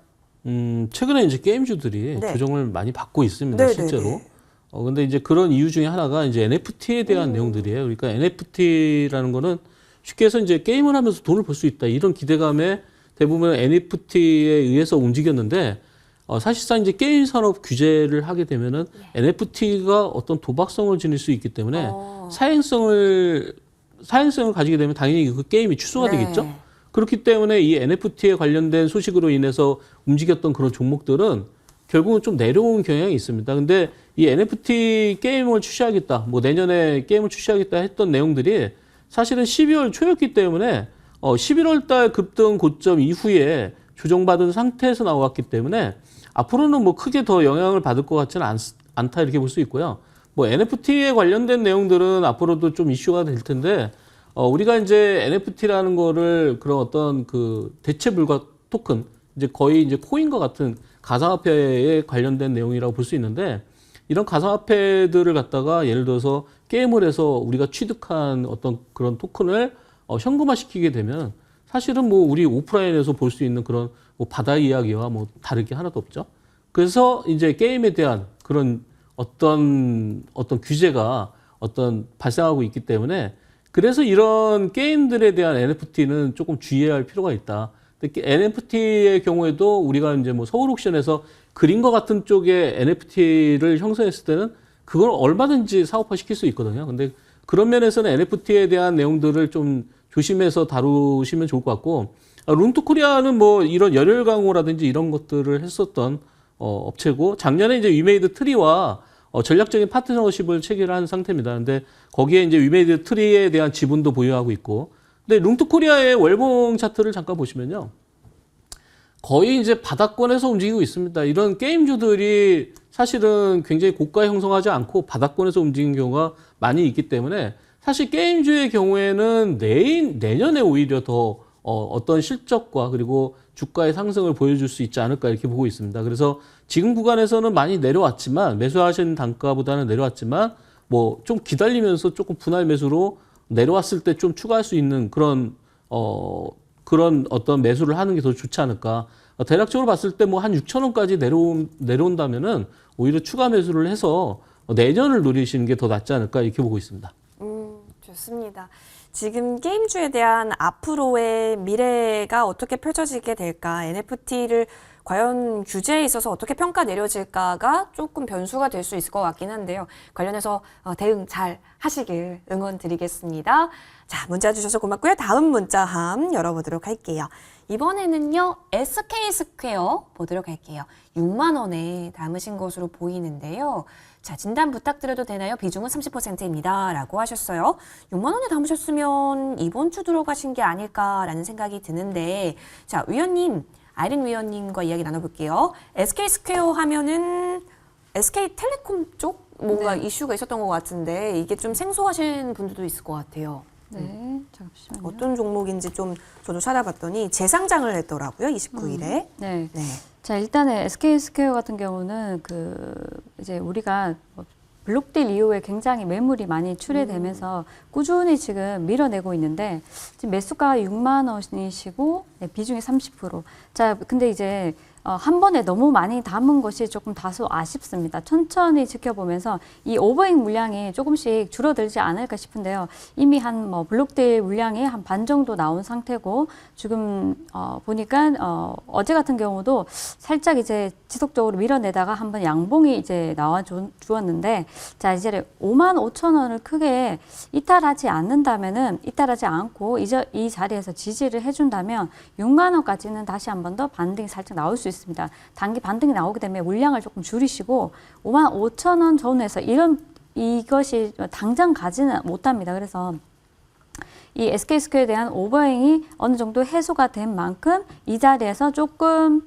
최근에 이제 게임주들이 네. 조정을 많이 받고 있습니다, 네, 실제로. 네, 네. 근데 이제 그런 이유 중에 하나가 이제 NFT에 대한 내용들이에요. 그러니까 NFT라는 거는 쉽게 해서 이제 게임을 하면서 돈을 벌 수 있다. 이런 기대감에 대부분 NFT에 의해서 움직였는데, 사실상 이제 게임 산업 규제를 하게 되면은 NFT가 어떤 도박성을 지닐 수 있기 때문에 사행성을 가지게 되면 당연히 그 게임이 취소가 네. 되겠죠. 그렇기 때문에 이 NFT에 관련된 소식으로 인해서 움직였던 그런 종목들은 결국은 좀 내려온 경향이 있습니다. 근데 이 NFT 게임을 출시하겠다, 뭐 내년에 게임을 출시하겠다 했던 내용들이 사실은 12월 초였기 때문에 11월 달 급등 고점 이후에 조정받은 상태에서 나왔기 때문에 앞으로는 뭐 크게 더 영향을 받을 것 같지는 않다 이렇게 볼 수 있고요. 뭐 NFT에 관련된 내용들은 앞으로도 좀 이슈가 될 텐데 우리가 이제 NFT라는 거를 그런 어떤 그 대체 불가 토큰, 이제 거의 이제 코인과 같은 가상화폐에 관련된 내용이라고 볼 수 있는데, 이런 가상화폐들을 갖다가 예를 들어서 게임을 해서 우리가 취득한 어떤 그런 토큰을 현금화시키게 되면 사실은 뭐 우리 오프라인에서 볼 수 있는 그런 뭐 바다 이야기와 뭐 다를 게 하나도 없죠. 그래서 이제 게임에 대한 그런 어떤 규제가 발생하고 있기 때문에, 그래서 이런 게임들에 대한 NFT는 조금 주의해야 할 필요가 있다. NFT의 경우에도 우리가 이제 뭐 서울 옥션에서 그림과 같은 쪽에 NFT를 형성했을 때는 그걸 얼마든지 사업화 시킬 수 있거든요. 근데 그런 면에서는 NFT에 대한 내용들을 좀 조심해서 다루시면 좋을 것 같고, 룽투코리아는 뭐 이런 열혈 강호라든지 이런 것들을 했었던 업체고, 작년에 이제 위메이드 트리와 전략적인 파트너십을 체결한 상태입니다. 근데 거기에 이제 위메이드 트리에 대한 지분도 보유하고 있고, 근데 룽투코리아의 월봉 차트를 잠깐 보시면요, 거의 이제 바닥권에서 움직이고 있습니다. 이런 게임주들이 사실은 굉장히 고가 형성하지 않고 바닥권에서 움직이는 경우가 많이 있기 때문에, 사실 게임주의 경우에는 내년에 오히려 더 어떤 실적과 그리고 주가의 상승을 보여줄 수 있지 않을까 이렇게 보고 있습니다. 그래서 지금 구간에서는 많이 내려왔지만, 매수하신 단가보다는 내려왔지만 뭐 좀 기다리면서 조금 분할 매수로 내려왔을 때 좀 추가할 수 있는 그런 어떤 매수를 하는 게 더 좋지 않을까. 대략적으로 봤을 때 뭐 한 6,000원까지 내려온다면은 오히려 추가 매수를 해서 내년을 노리시는 게 더 낫지 않을까 이렇게 보고 있습니다. 좋습니다. 지금 게임주에 대한 앞으로의 미래가 어떻게 펼쳐지게 될까, NFT를 과연 규제에 있어서 어떻게 평가 내려질까가 조금 변수가 될 수 있을 것 같긴 한데요. 관련해서 대응 잘 하시길 응원 드리겠습니다. 자, 문자 주셔서 고맙고요. 다음 문자함 열어보도록 할게요. 이번에는요, SK스퀘어 보도록 할게요. 6만 원에 담으신 것으로 보이는데요. 자, 진단 부탁드려도 되나요? 비중은 30%입니다. 라고 하셨어요. 6만 원에 담으셨으면 이번 주 들어가신 게 아닐까라는 생각이 드는데, 자, 위원님, 아이린 위원님과 이야기 나눠볼게요. SK스퀘어 하면은 SK텔레콤 쪽 뭔가 이슈가 있었던 것 같은데, 이게 좀 생소하신 분들도 있을 것 같아요. 네, 잠시만요. 어떤 종목인지 좀 저도 찾아봤더니 재상장을 했더라고요, 29일에. 네. 네. 자, 일단은 SK스퀘어 같은 경우는 이제 우리가 블록딜 이후에 굉장히 매물이 많이 출회되면서 꾸준히 지금 밀어내고 있는데, 지금 매수가가 6만 원이시고 네, 비중이 30%. 자, 근데 이제 한 번에 너무 많이 담은 것이 조금 다소 아쉽습니다. 천천히 지켜보면서 이 오버익 물량이 조금씩 줄어들지 않을까 싶은데요. 이미 한 블록딜 물량이 한 반 정도 나온 상태고 지금 보니까 어제 같은 경우도 살짝 이제 지속적으로 밀어내다가 한번 양봉이 이제 나와 주었는데 자, 이제 55,000원을 크게 이탈하지 않고 이 자리에서 지지를 해준다면 6만 원까지는 다시 한 번 더 반등이 살짝 나올 수 있습니다. 단기 반등이 나오게 되면 물량을 조금 줄이시고 55,000원 전후에서 이것이 당장 가지는 못합니다. 그래서 이 SK스퀘어에 대한 오버행이 어느 정도 해소가 된 만큼 이 자리에서 조금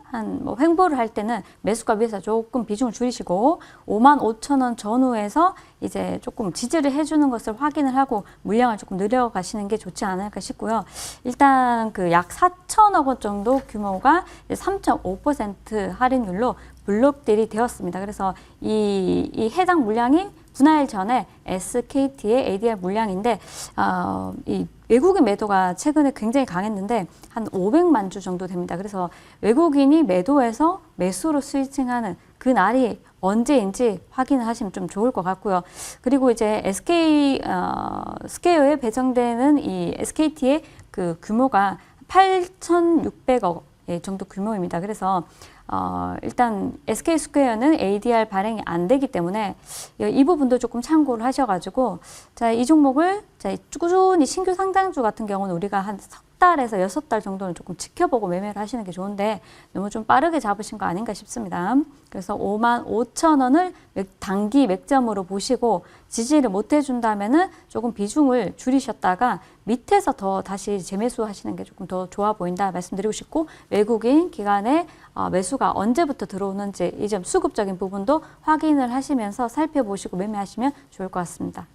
횡보를 할 때는 매수가 위에서 조금 비중을 줄이시고 55,000원 전후에서 이제 조금 지지를 해주는 것을 확인을 하고 물량을 조금 늘려가시는 게 좋지 않을까 싶고요. 일단 그 약 4천억 원 정도 규모가 3.5% 할인율로 블록딜이 되었습니다. 그래서 이 해당 물량이 분할 전에 SKT의 ADR 물량인데 이 외국인 매도가 최근에 굉장히 강했는데 한 500만 주 정도 됩니다. 그래서 외국인이 매도해서 매수로 스위칭하는 그 날이 언제인지 확인을 하시면 좀 좋을 것 같고요. 그리고 이제 SK 스퀘어에 배정되는 이 SKT의 그 규모가 8,600억 정도 규모입니다. 그래서 일단 SK 스퀘어는 ADR 발행이 안 되기 때문에 이 부분도 조금 참고를 하셔가지고 자, 이 종목을 자, 꾸준히 신규 상장주 같은 경우는 우리가 한 석 달에서 6달 정도는 조금 지켜보고 매매를 하시는 게 좋은데 너무 좀 빠르게 잡으신 거 아닌가 싶습니다. 그래서 55,000원을 단기 맥점으로 보시고 지지를 못 해준다면은 조금 비중을 줄이셨다가 밑에서 더 다시 재매수 하시는 게 조금 더 좋아 보인다 말씀드리고 싶고 외국인 기관의 매수가 언제부터 들어오는지 이 점 수급적인 부분도 확인을 하시면서 살펴보시고 매매하시면 좋을 것 같습니다.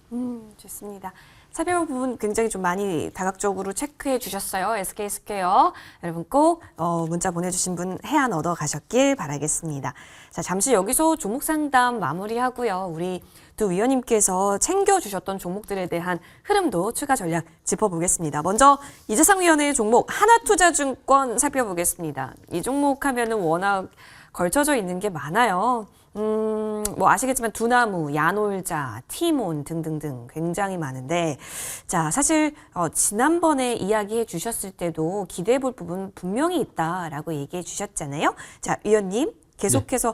좋습니다. 살펴볼 부분 굉장히 좀 많이 다각적으로 체크해 주셨어요. SK스퀘어. 여러분 꼭 문자 보내주신 분 해안 얻어 가셨길 바라겠습니다. 자, 잠시 여기서 종목 상담 마무리하고요. 우리 두 위원님께서 챙겨주셨던 종목들에 대한 흐름도 추가 전략 짚어보겠습니다. 먼저 이재상 위원의 종목 하나투자증권 살펴보겠습니다. 이 종목 하면은 워낙 걸쳐져 있는 게 많아요. 뭐 아시겠지만 두나무, 야놀자, 티몬 등등등 굉장히 많은데 자, 사실 지난번에 이야기해 주셨을 때도 기대해 볼 부분 분명히 있다라고 얘기해 주셨잖아요. 자, 위원님 계속해서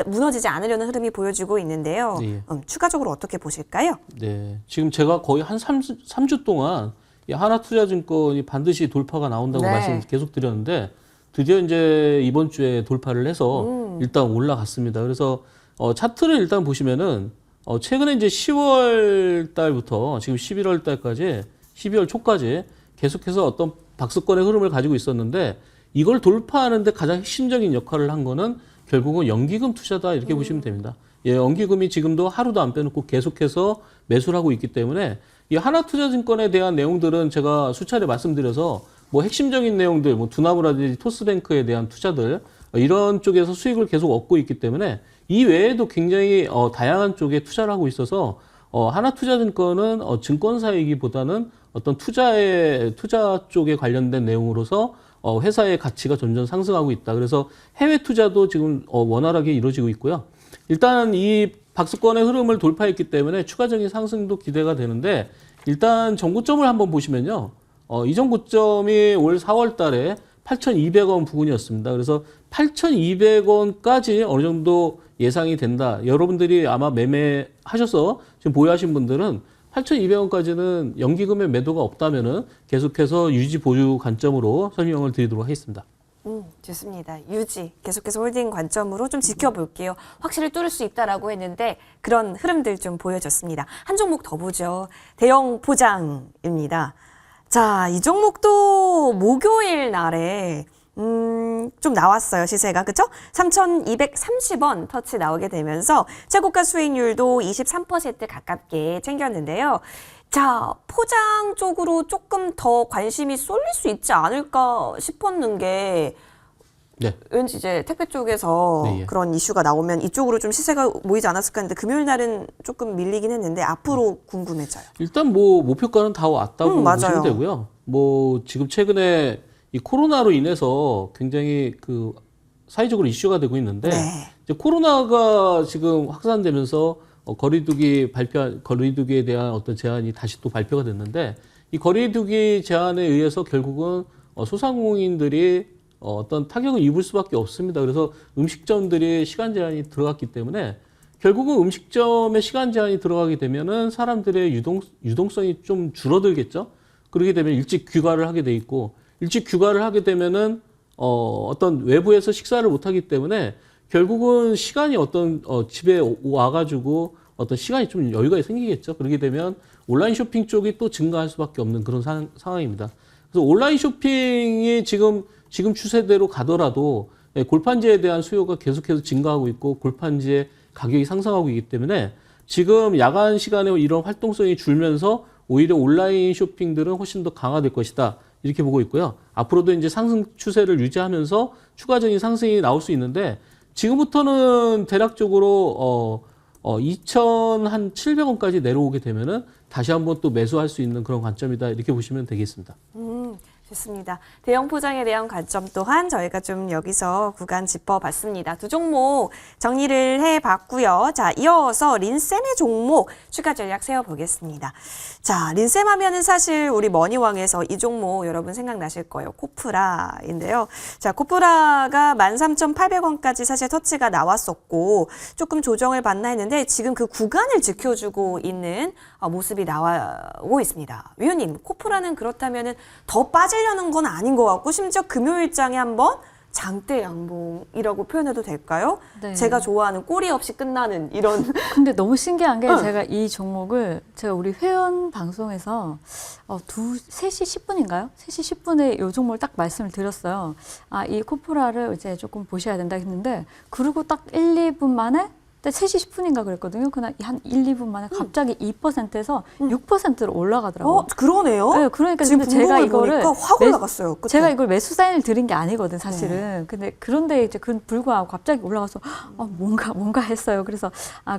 무너지지 않으려는 흐름이 보여지고 있는데요. 네. 추가적으로 어떻게 보실까요? 네. 지금 제가 거의 한 3주 동안 이 하나투자증권이 반드시 돌파가 나온다고 네. 말씀 계속 드렸는데 드디어 이제 이번 주에 돌파를 해서 일단 올라갔습니다. 그래서 차트를 일단 보시면은 최근에 이제 10월 달부터 지금 11월 달까지 12월 초까지 계속해서 어떤 박스권의 흐름을 가지고 있었는데 이걸 돌파하는데 가장 핵심적인 역할을 한 거는 결국은 연기금 투자다 이렇게 보시면 됩니다. 예, 연기금이 지금도 하루도 안 빼놓고 계속해서 매수를 하고 있기 때문에 이 하나투자증권에 대한 내용들은 제가 수차례 말씀드려서 뭐 핵심적인 내용들, 뭐 두나무라든지 토스뱅크에 대한 투자들 이런 쪽에서 수익을 계속 얻고 있기 때문에 이 외에도 굉장히 다양한 쪽에 투자를 하고 있어서 하나투자증권은 증권사이기보다는 어떤 투자 쪽에 관련된 내용으로서 회사의 가치가 점점 상승하고 있다. 그래서 해외 투자도 지금 원활하게 이루어지고 있고요. 일단 이 박스권의 흐름을 돌파했기 때문에 추가적인 상승도 기대가 되는데 일단 전고점을 한번 보시면요. 이전 고점이 올 4월 달에 8,200원 부근이었습니다. 그래서 8,200원까지 어느 정도 예상이 된다. 여러분들이 아마 매매하셔서 지금 보유하신 분들은 8,200원까지는 연기금의 매도가 없다면은 계속해서 유지 보유 관점으로 설명을 드리도록 하겠습니다. 좋습니다. 유지, 계속해서 홀딩 관점으로 좀 지켜볼게요. 확실히 뚫을 수 있다라고 했는데 그런 흐름들 좀 보여줬습니다. 한 종목 더 보죠. 대형 포장입니다. 자, 이 종목도 목요일 날에 좀 나왔어요, 시세가. 그쵸? 3,230원 터치 나오게 되면서 최고가 수익률도 23% 가깝게 챙겼는데요. 자, 포장 쪽으로 조금 더 관심이 쏠릴 수 있지 않을까 싶었는 게 네. 왠지 이제 택배 쪽에서 네, 예. 그런 이슈가 나오면 이쪽으로 좀 시세가 모이지 않았을까 했는데 금요일 날은 조금 밀리긴 했는데 앞으로 궁금해져요. 일단 뭐 목표가는 다 왔다고 맞아요. 보시면 되고요. 뭐 지금 최근에 이 코로나로 인해서 굉장히 그 사회적으로 이슈가 되고 있는데 네. 이제 코로나가 지금 확산되면서 거리두기에 대한 어떤 제한이 다시 또 발표가 됐는데 이 거리두기 제한에 의해서 결국은 소상공인들이 어떤 타격을 입을 수밖에 없습니다. 그래서 음식점들이 시간 제한이 들어갔기 때문에 결국은 음식점에 시간 제한이 들어가게 되면은 사람들의 유동성이 좀 줄어들겠죠. 그렇게 되면 일찍 귀가를 하게 돼 있고 일찍 귀가를 하게 되면은 어떤 외부에서 식사를 못 하기 때문에 결국은 시간이 집에 와가지고 어떤 시간이 좀 여유가 생기겠죠. 그렇게 되면 온라인 쇼핑 쪽이 또 증가할 수밖에 없는 그런 상황입니다. 그래서 온라인 쇼핑이 지금 추세대로 가더라도 골판지에 대한 수요가 계속해서 증가하고 있고 골판지의 가격이 상승하고 있기 때문에 지금 야간 시간에 이런 활동성이 줄면서 오히려 온라인 쇼핑들은 훨씬 더 강화될 것이다. 이렇게 보고 있고요. 앞으로도 이제 상승 추세를 유지하면서 추가적인 상승이 나올 수 있는데 지금부터는 대략적으로 2,700원까지 내려오게 되면은 다시 한번 또 매수할 수 있는 그런 관점이다. 이렇게 보시면 되겠습니다. 좋습니다. 대형 포장에 대한 관점 또한 저희가 좀 여기서 구간 짚어봤습니다. 두 종목 정리를 해봤고요. 자, 이어서 린셈의 종목 추가 전략 세워보겠습니다. 자, 린셈 하면은 사실 우리 머니왕에서 이 종목 여러분 생각나실 거예요. 코프라인데요. 자, 코프라가 13,800원까지 사실 터치가 나왔었고 조금 조정을 받나 했는데 지금 그 구간을 지켜주고 있는 모습이 나오고 있습니다. 위원님, 코프라는 그렇다면은 더 빠지려는 건 아닌 것 같고 심지어 금요일장에 한번 장대 양봉이라고 표현해도 될까요? 네. 제가 좋아하는 꼬리 없이 끝나는 이런. 근데 너무 신기한 게 제가 이 종목을 제가 우리 회원 방송에서 3시 10분인가요? 3시 10분에 이 종목을 딱 말씀을 드렸어요. 이 코프라를 이제 조금 보셔야 된다 했는데 그리고 딱 1, 2분 만에 3시 10분인가 그랬거든요. 그날 한 1, 2분 만에 갑자기 2%에서 6%로 올라가더라고요. 그러네요. 네, 그러니까 지금 근데 제가 이거를 확 올라갔어요. 끝에. 제가 이걸 매수 사인을 드린 게 아니거든 사실은. 그런데 이제 그 불구하고 갑자기 올라가서 뭔가 했어요. 그래서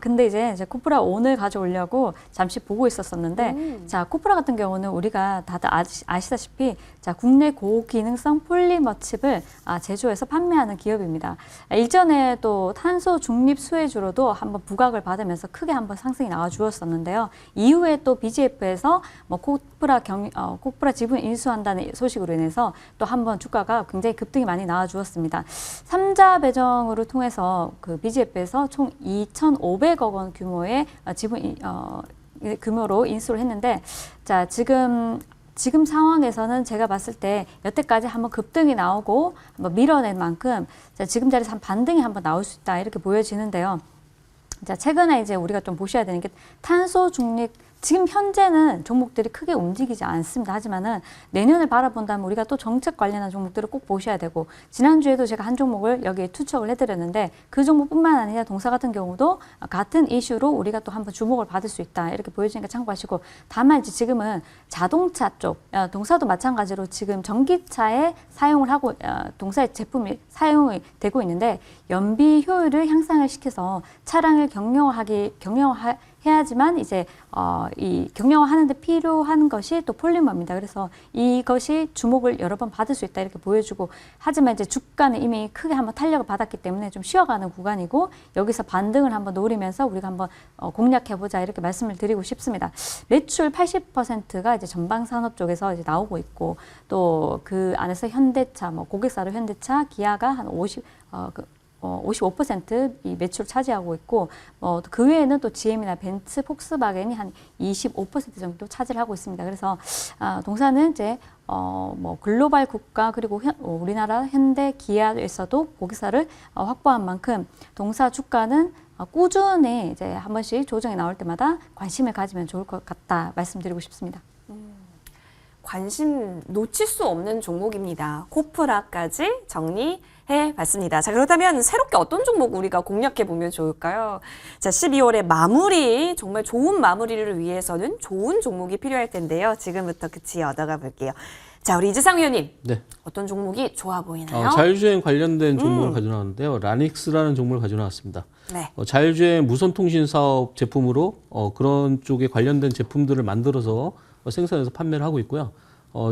근데 이제 코프라 오늘 가져오려고 잠시 보고 있었었는데 자 코프라 같은 경우는 우리가 다들 아시다시피 자 국내 고기능성 폴리머 칩을 제조해서 판매하는 기업입니다. 일전에 또 탄소 중립 수혜주로도 한번 부각을 받으면서 크게 한번 상승이 나와 주었었는데요. 이후에 또 BGF에서 코프라 지분 인수한다는 소식으로 인해서 또 한번 주가가 굉장히 급등이 많이 나와 주었습니다. 3자 배정으로 통해서 그 BGF에서 총 2,500억 원 규모의 지분 규모로 인수를 했는데 자 지금 상황에서는 제가 봤을 때 여태까지 한번 급등이 나오고 한번 밀어낸 만큼 자, 지금 자리에서 한 반등이 한번 나올 수 있다 이렇게 보여지는데요. 자, 최근에 이제 우리가 좀 보셔야 되는 게 탄소 중립 지금 현재는 종목들이 크게 움직이지 않습니다. 하지만은 내년을 바라본다면 우리가 또 정책 관련한 종목들을 꼭 보셔야 되고 지난주에도 제가 한 종목을 여기에 투척을 해드렸는데 그 종목뿐만 아니라 동사 같은 경우도 같은 이슈로 우리가 또 한번 주목을 받을 수 있다. 이렇게 보여지니까 참고하시고 다만 이제 지금은 자동차 쪽 동사도 마찬가지로 지금 전기차에 사용을 하고 동사의 제품이 사용이 되고 있는데 연비 효율을 향상을 시켜서 차량을 해야지만 이제 이 경영하는데 필요한 것이 또 폴리머입니다. 그래서 이것이 주목을 여러 번 받을 수 있다 이렇게 보여주고 하지만 이제 주가는 이미 크게 한번 탄력을 받았기 때문에 좀 쉬어가는 구간이고 여기서 반등을 한번 노리면서 우리가 한번 공략해보자 이렇게 말씀을 드리고 싶습니다. 매출 80%가 이제 전방 산업 쪽에서 이제 나오고 있고 또 그 안에서 현대차, 고객사로 현대차, 기아가 한 55% 이 매출 차지하고 있고 그 외에는 또 GM이나 벤츠, 폭스바겐이 한 25% 정도 차지를 하고 있습니다. 그래서 동사는 이제 글로벌 국가 그리고 우리나라 현대 기아에서도 고객사를 확보한 만큼 동사 주가는 꾸준히 이제 한 번씩 조정이 나올 때마다 관심을 가지면 좋을 것 같다 말씀드리고 싶습니다. 관심 놓칠 수 없는 종목입니다. 코프라까지 정리해봤습니다. 자, 그렇다면 새롭게 어떤 종목 우리가 공략해보면 좋을까요? 자, 12월의 마무리, 정말 좋은 마무리를 위해서는 좋은 종목이 필요할 텐데요. 지금부터 그치 얻어가 볼게요. 자, 우리 이재상 위원님. 네. 어떤 종목이 좋아 보이나요? 자율주행 관련된 종목을 가져나왔는데요. 라닉스라는 종목을 가져나왔습니다. 네. 자율주행 무선통신 사업 제품으로 그런 쪽에 관련된 제품들을 만들어서 생산해서 판매를 하고 있고요.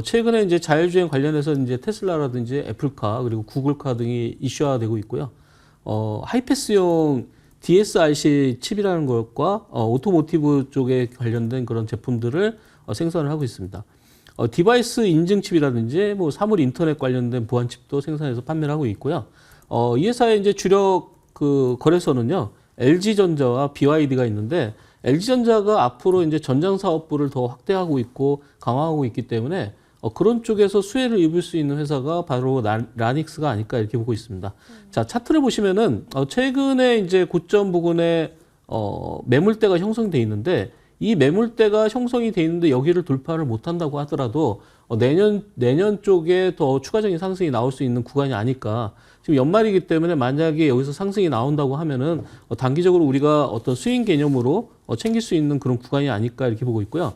최근에 이제 자율주행 관련해서 이제 테슬라라든지 애플카 그리고 구글카 등이 이슈화되고 있고요. 하이패스용 DSRC 칩이라는 것과 오토모티브 쪽에 관련된 그런 제품들을 생산을 하고 있습니다. 디바이스 인증 칩이라든지 뭐 사물 인터넷 관련된 보안 칩도 생산해서 판매를 하고 있고요. 이 회사의 이제 주력 그 거래소는요, LG전자와 BYD가 있는데 LG전자가 앞으로 이제 전장 사업부를 더 확대하고 있고 강화하고 있기 때문에 그런 쪽에서 수혜를 입을 수 있는 회사가 바로 라닉스가 아닐까 이렇게 보고 있습니다. 자, 차트를 보시면은 최근에 이제 고점 부근에 매물대가 형성돼 있는데 이 매물대가 형성이 돼 있는데 여기를 돌파를 못 한다고 하더라도 내년 쪽에 더 추가적인 상승이 나올 수 있는 구간이 아닐까. 지금 연말이기 때문에 만약에 여기서 상승이 나온다고 하면은 단기적으로 우리가 어떤 스윙 개념으로 챙길 수 있는 그런 구간이 아닐까 이렇게 보고 있고요.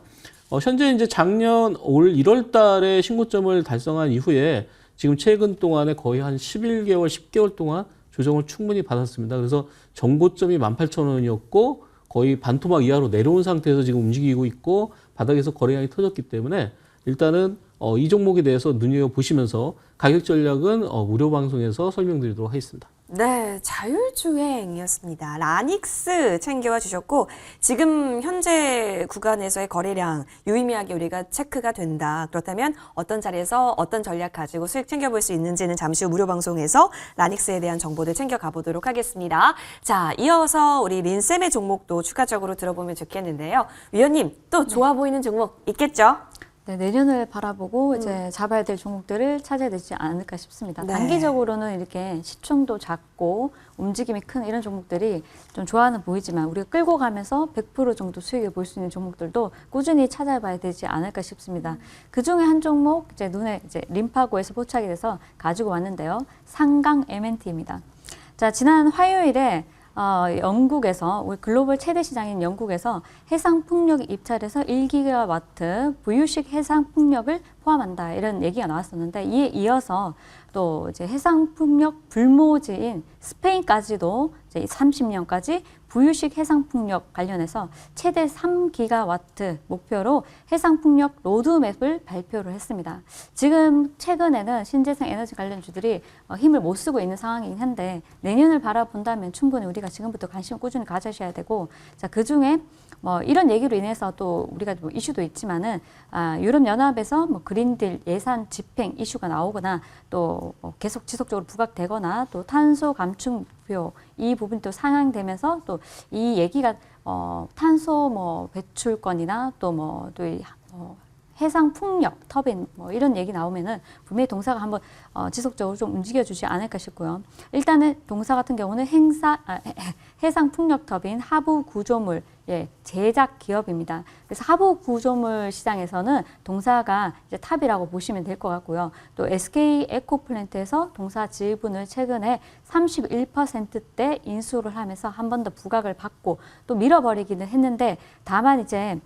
현재 이제 작년 올 1월 달에 신고점을 달성한 이후에 지금 최근 동안에 거의 한 11개월, 10개월 동안 조정을 충분히 받았습니다. 그래서 정고점이 18,000원이었고 거의 반토막 이하로 내려온 상태에서 지금 움직이고 있고 바닥에서 거래량이 터졌기 때문에 일단은 이 종목에 대해서 눈여겨보시면서 가격 전략은 무료 방송에서 설명드리도록 하겠습니다. 네, 자율주행이었습니다. 라닉스 챙겨와 주셨고 지금 현재 구간에서의 거래량 유의미하게 우리가 체크가 된다. 그렇다면 어떤 자리에서 어떤 전략 가지고 수익 챙겨볼 수 있는지는 잠시 후 무료 방송에서 라닉스에 대한 정보들 챙겨가 보도록 하겠습니다. 자, 이어서 우리 린쌤의 종목도 추가적으로 들어보면 좋겠는데요. 위원님, 또 좋아 보이는 종목 있겠죠? 네, 내년을 바라보고 이제 잡아야 될 종목들을 찾아야 되지 않을까 싶습니다. 네. 단기적으로는 이렇게 시총도 작고 움직임이 큰 이런 종목들이 좀 좋아는 보이지만 우리가 끌고 가면서 100% 정도 수익을 볼 수 있는 종목들도 꾸준히 찾아봐야 되지 않을까 싶습니다. 그 중에 한 종목 이제 눈에 이제 림파고에서 포착이 돼서 가지고 왔는데요. 상강 MNT입니다. 자, 지난 화요일에 영국에서 우리 글로벌 최대 시장인 영국에서 해상 풍력이 입찰해서 1기가와트 부유식 해상 풍력을 포함한다 이런 얘기가 나왔었는데 이에 이어서 또 이제 해상 풍력 불모지인 스페인까지도 이제 30년까지 부유식 해상 풍력 관련해서 최대 3기가와트 목표로 해상 풍력 로드맵을 발표를 했습니다. 지금 최근에는 신재생 에너지 관련주들이 힘을 못 쓰고 있는 상황이긴 한데 내년을 바라본다면 충분히 우리가 지금부터 관심을 꾸준히 가져셔야 되고, 자, 그 중에 뭐 이런 얘기로 인해서 또 우리가 뭐 이슈도 있지만은 유럽 연합에서 뭐 그린딜 예산 집행 이슈가 나오거나 또 계속 지속적으로 부각되거나 또 탄소 감축 목표 이 부분이 또 상향되면서 또 이 얘기가 탄소 뭐 배출권이나 또 뭐 또 해상 풍력 터빈 뭐 이런 얘기 나오면은 분명히 동사가 한번 지속적으로 좀 움직여주지 않을까 싶고요. 일단은 동사 같은 경우는 해상 풍력 터빈 하부 구조물 제작 기업입니다. 그래서 하부 구조물 시장에서는 동사가 이제 탑이라고 보시면 될 것 같고요. 또 SK 에코플랜트에서 동사 지분을 최근에 31%대 인수를 하면서 한 번 더 부각을 받고 또 밀어버리기는 했는데 다만 이제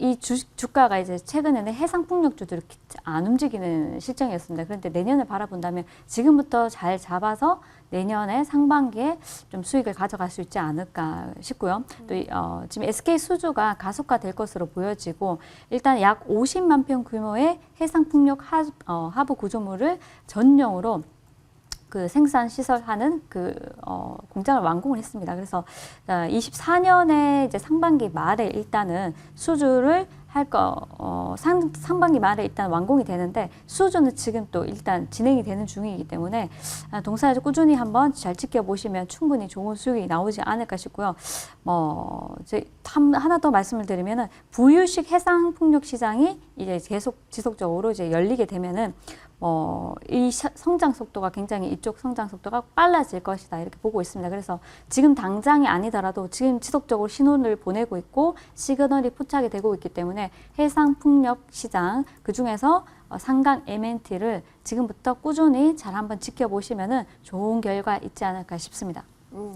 이 주가가 이제 최근에는 해상 풍력주들이 안 움직이는 실정이었습니다. 그런데 내년을 바라본다면 지금부터 잘 잡아서 내년에 상반기에 좀 수익을 가져갈 수 있지 않을까 싶고요. 또 지금 SK 수주가 가속화될 것으로 보여지고 일단 약 50만 평 규모의 해상 풍력 하부 구조물을 전용으로 그 생산 시설하는 그 공장을 완공을 했습니다. 그래서 24년에 이제 상반기 말에 일단은 수주를 상반기 말에 일단 완공이 되는데 수주는 지금 또 일단 진행이 되는 중이기 때문에 동사에서 꾸준히 한번 잘 지켜보시면 충분히 좋은 수익이 나오지 않을까 싶고요. 이제 하나 더 말씀을 드리면은 부유식 해상 풍력 시장이 이제 계속 지속적으로 이제 열리게 되면은 이 성장 속도가 굉장히 이쪽 성장 속도가 빨라질 것이다 이렇게 보고 있습니다. 그래서 지금 당장이 아니더라도 지금 지속적으로 신호를 보내고 있고 시그널이 포착이 되고 있기 때문에 해상 풍력 시장 그 중에서 상강 MNT를 지금부터 꾸준히 잘 한번 지켜보시면은 좋은 결과 있지 않을까 싶습니다.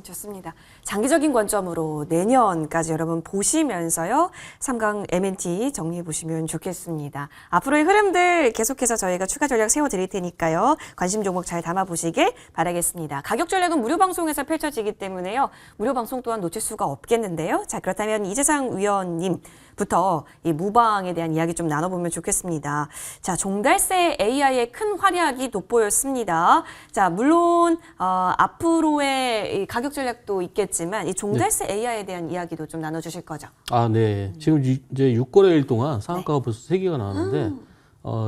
좋습니다. 장기적인 관점으로 내년까지 여러분 보시면서요. 3강 MNT 정리해 보시면 좋겠습니다. 앞으로의 흐름들 계속해서 저희가 추가 전략 세워드릴 테니까요. 관심 종목 잘 담아보시길 바라겠습니다. 가격 전략은 무료 방송에서 펼쳐지기 때문에요. 무료 방송 또한 놓칠 수가 없겠는데요. 자, 그렇다면 이재상 위원님부터 이 무방에 대한 이야기 좀 나눠보면 좋겠습니다. 자, 종달새 AI의 큰 활약이 돋보였습니다. 자, 물론 앞으로의 이 가격 전략도 있겠지만 이 종달새 AI에 대한 이야기도 좀 나눠주실 거죠? 아, 네. 지금 이제 6거래일 동안 상한가가 벌써 3개가 나왔는데,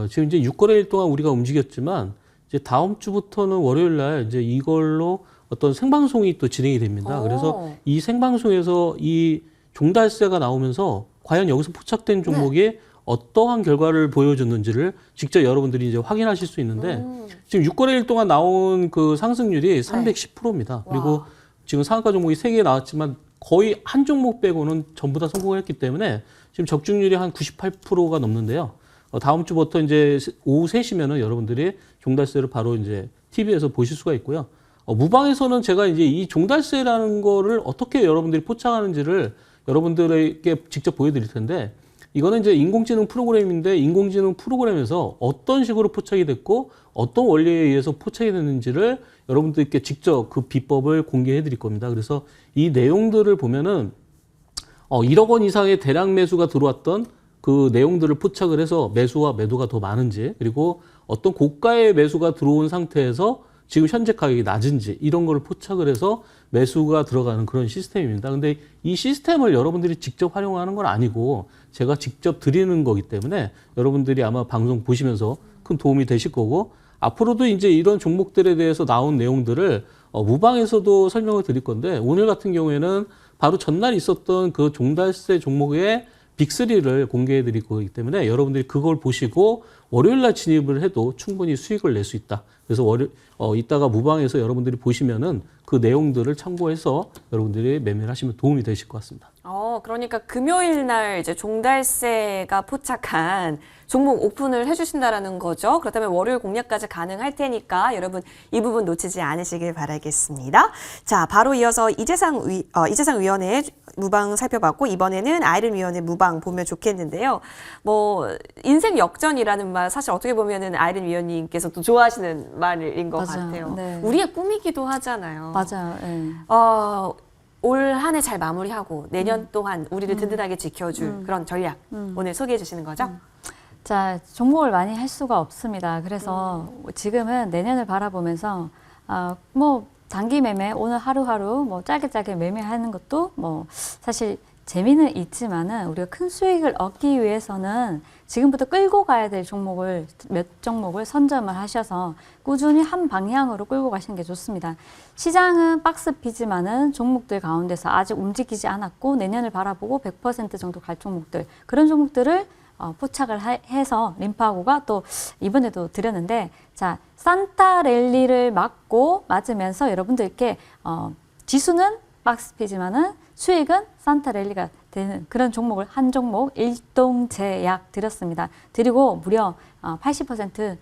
지금 이제 6거래일 동안 우리가 움직였지만, 이제 다음 주부터는 월요일 날 이제 이걸로 어떤 생방송이 또 진행이 됩니다. 그래서 이 생방송에서 이 종달새가 나오면서 과연 여기서 포착된 종목이 어떠한 결과를 보여줬는지를 직접 여러분들이 이제 확인하실 수 있는데 지금 6거래일 동안 나온 그 상승률이 310%입니다. 그리고 지금 상한가 종목이 3개 나왔지만 거의 한 종목 빼고는 전부 다 성공을 했기 때문에 지금 적중률이 한 98%가 넘는데요. 다음 주부터 이제 오후 3시면은 여러분들이 종달새를 바로 이제 TV에서 보실 수가 있고요. 무방에서는 제가 이제 이 종달새라는 거를 어떻게 여러분들이 포착하는지를 여러분들에게 직접 보여드릴 텐데 이거는 이제 인공지능 프로그램인데 인공지능 프로그램에서 어떤 식으로 포착이 됐고 어떤 원리에 의해서 포착이 됐는지를 여러분들께 직접 그 비법을 공개해 드릴 겁니다. 그래서 이 내용들을 보면은 1억 원 이상의 대량 매수가 들어왔던 그 내용들을 포착을 해서 매수와 매도가 더 많은지 그리고 어떤 고가의 매수가 들어온 상태에서 지금 현재 가격이 낮은지 이런 거를 포착을 해서 매수가 들어가는 그런 시스템입니다. 근데 이 시스템을 여러분들이 직접 활용하는 건 아니고 제가 직접 드리는 거기 때문에 여러분들이 아마 방송 보시면서 큰 도움이 되실 거고 앞으로도 이제 이런 종목들에 대해서 나온 내용들을 무방에서도 설명을 드릴 건데 오늘 같은 경우에는 바로 전날 있었던 그 종달새 종목의 빅3를 공개해 드릴 거기 때문에 여러분들이 그걸 보시고 월요일 날 진입을 해도 충분히 수익을 낼 수 있다. 그래서 이따가 무방에서 여러분들이 보시면은 그 내용들을 참고해서 여러분들이 매매를 하시면 도움이 되실 것 같습니다. 그러니까 금요일 날 이제 종달새가 포착한 종목 오픈을 해주신다라는 거죠. 그렇다면 월요일 공략까지 가능할 테니까 여러분 이 부분 놓치지 않으시길 바라겠습니다. 자, 바로 이어서 이재상 위원의 무방 살펴봤고 이번에는 아이른 위원의 무방 보면 좋겠는데요. 뭐 인생 역전이라는 말 사실 어떻게 보면은 아이른 위원님께서 또 좋아하시는 말인 것 맞아요. 같아요. 네. 우리의 꿈이기도 하잖아요. 맞아요. 네. 올 한 해 잘 마무리하고 내년 동안 우리를 든든하게 지켜줄 그런 전략 오늘 소개해 주시는 거죠? 자, 종목을 많이 할 수가 없습니다. 그래서 지금은 내년을 바라보면서 뭐 단기 매매 오늘 하루하루 뭐 짧게 매매하는 것도 뭐 사실 재미는 있지만은 우리가 큰 수익을 얻기 위해서는 지금부터 끌고 가야 될 종목을 몇 종목을 선점을 하셔서 꾸준히 한 방향으로 끌고 가시는 게 좋습니다. 시장은 박스피지만은 종목들 가운데서 아직 움직이지 않았고 내년을 바라보고 100% 정도 갈 종목들 그런 종목들을 포착을 해서 림파고가 또 이번에도 드렸는데 자 산타 랠리를 맞으면서 여러분들께 지수는 박스피지만은 수익은 산타 랠리가 되는 그런 종목을 한 종목 일동제약 드렸습니다. 드리고 무려 80%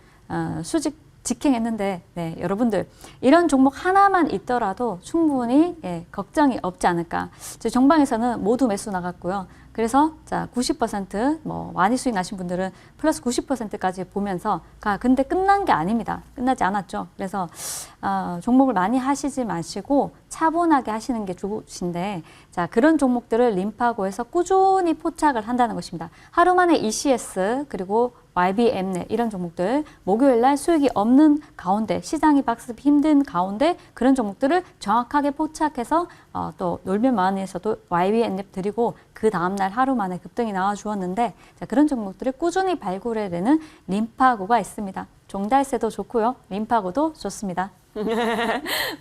수직 직행했는데 네, 여러분들 이런 종목 하나만 있더라도 충분히 걱정이 없지 않을까. 저희 정방에서는 모두 매수 나갔고요. 그래서 자 90% 많이 수익 나신 분들은 플러스 90%까지 보면서 근데 끝난 게 아닙니다. 끝나지 않았죠. 그래서 종목을 많이 하시지 마시고 차분하게 하시는 게 좋으신데 자 그런 종목들을 림파고에서 꾸준히 포착을 한다는 것입니다. 하루 만에 ECS 그리고 YBMnet 이런 종목들 목요일 날 수익이 없는 가운데 시장이 박스 힘든 가운데 그런 종목들을 정확하게 포착해서 또 놀면만에서도 YBMnet 드리고 그 다음날 하루 만에 급등이 나와 주었는데 자, 그런 종목들을 꾸준히 발굴해내는 림파고가 있습니다. 종달새도 좋고요. 림파고도 좋습니다.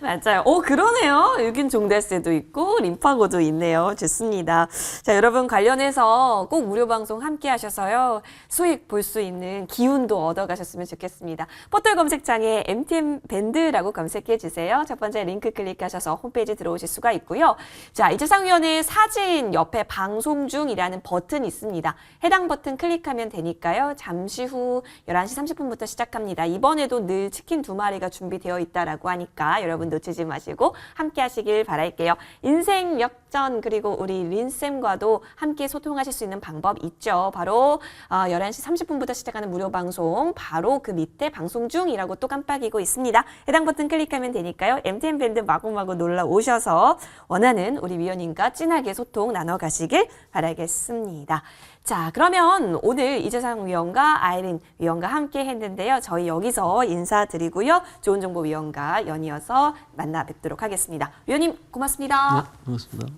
맞아요. 그러네요. 여긴 종달새도 있고 림파고도 있네요. 좋습니다. 자, 여러분 관련해서 꼭 무료 방송 함께 하셔서요. 수익 볼 수 있는 기운도 얻어가셨으면 좋겠습니다. 포털 검색창에 MTM 밴드라고 검색해 주세요. 첫 번째 링크 클릭하셔서 홈페이지 들어오실 수가 있고요. 자, 이재상 위원의 사진 옆에 방송 중이라는 버튼이 있습니다. 해당 버튼 클릭하면 되니까요. 잠시 후 11시 30분부터 시작합니다. 이번에도 늘 치킨 2마리가 준비되어 있다 있다라고 하니까 여러분 놓치지 마시고 함께 하시길 바랄게요. 인생 역전 그리고 우리 린쌤과도 함께 소통하실 수 있는 방법 있죠. 바로 11시 30분부터 시작하는 무료 방송 바로 그 밑에 방송 중이라고 또 깜빡이고 있습니다. 해당 버튼 클릭하면 되니까요. MTN 밴드 마구마구 놀러 오셔서 원하는 우리 위원님과 진하게 소통 나눠가시길 바라겠습니다. 자, 그러면 오늘 이재상 위원과 아이린 위원과 함께 했는데요. 저희 여기서 인사드리고요. 좋은 정보 위원과 연이어서 만나 뵙도록 하겠습니다. 위원님 고맙습니다. 네, 고맙습니다.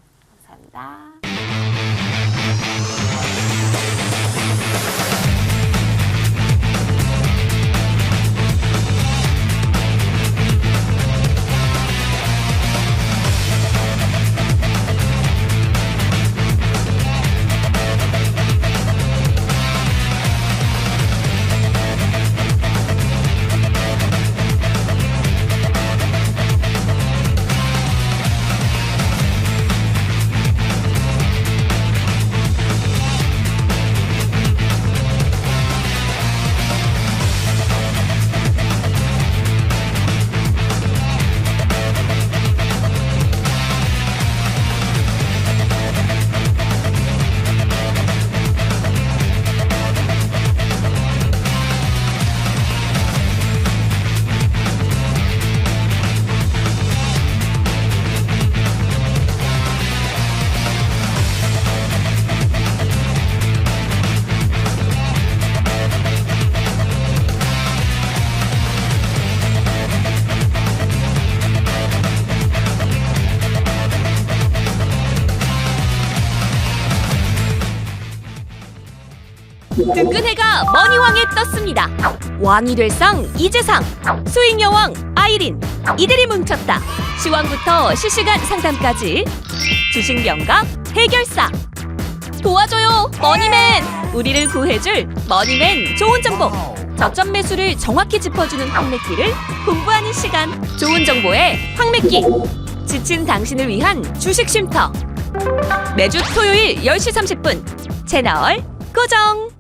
감사합니다. 든든해가 머니왕에 떴습니다. 왕이 될 상 이재상, 수익여왕 아이린, 이들이 뭉쳤다. 시황부터 실시간 상담까지 주식 명각 해결사. 도와줘요 머니맨. 우리를 구해줄 머니맨 좋은 정보. 저점 매수를 정확히 짚어주는 황매끼를 공부하는 시간. 좋은 정보의 황매끼. 지친 당신을 위한 주식 쉼터. 매주 토요일 10시 30분 채널 고정.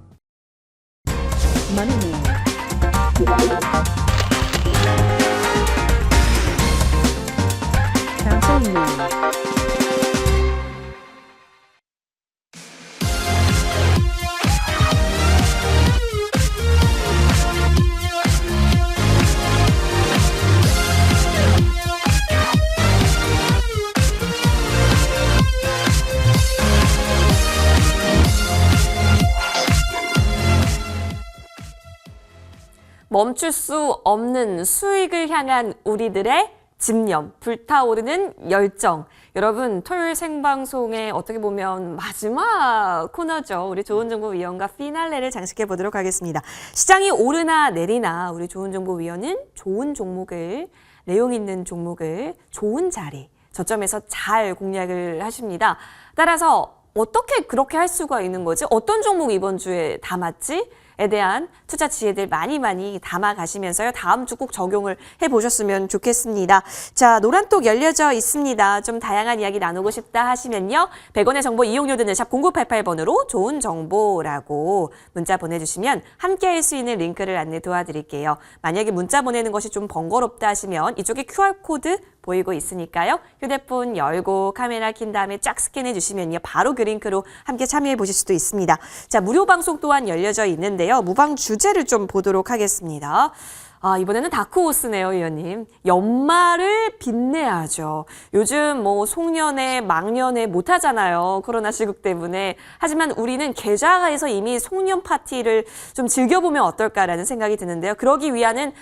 멈출 수 없는 수익을 향한 우리들의 집념, 불타오르는 열정. 여러분, 토요일 생방송에 어떻게 보면 마지막 코너죠. 우리 좋은정보위원과 피날레를 장식해 보도록 하겠습니다. 시장이 오르나 내리나 우리 좋은정보위원은 좋은 종목을, 내용 있는 종목을 좋은 자리, 저점에서 잘 공략을 하십니다. 따라서 어떻게 그렇게 할 수가 있는 거지? 어떤 종목 이번 주에 담았지? 에 대한 투자 지혜들 많이 담아가시면서요. 다음 주 꼭 적용을 해보셨으면 좋겠습니다. 자, 노란톡 열려져 있습니다. 좀 다양한 이야기 나누고 싶다 하시면요. 100원의 정보 이용료 드는 샵 0988번으로 좋은 정보라고 문자 보내주시면 함께 할 수 있는 링크를 안내 도와드릴게요. 만약에 문자 보내는 것이 좀 번거롭다 하시면 이쪽에 QR코드 보이고 있으니까요. 휴대폰 열고 카메라 킨 다음에 쫙 스캔해 주시면요. 바로 그 링크로 함께 참여해 보실 수도 있습니다. 자, 무료 방송 또한 열려져 있는데요. 무방 주제를 좀 보도록 하겠습니다. 이번에는 다크호스네요, 위원님. 연말을 빛내야죠. 요즘 뭐 송년회, 망년회 못하잖아요. 코로나 시국 때문에. 하지만 우리는 계좌에서 이미 송년 파티를 좀 즐겨보면 어떨까라는 생각이 드는데요. 그러기 위한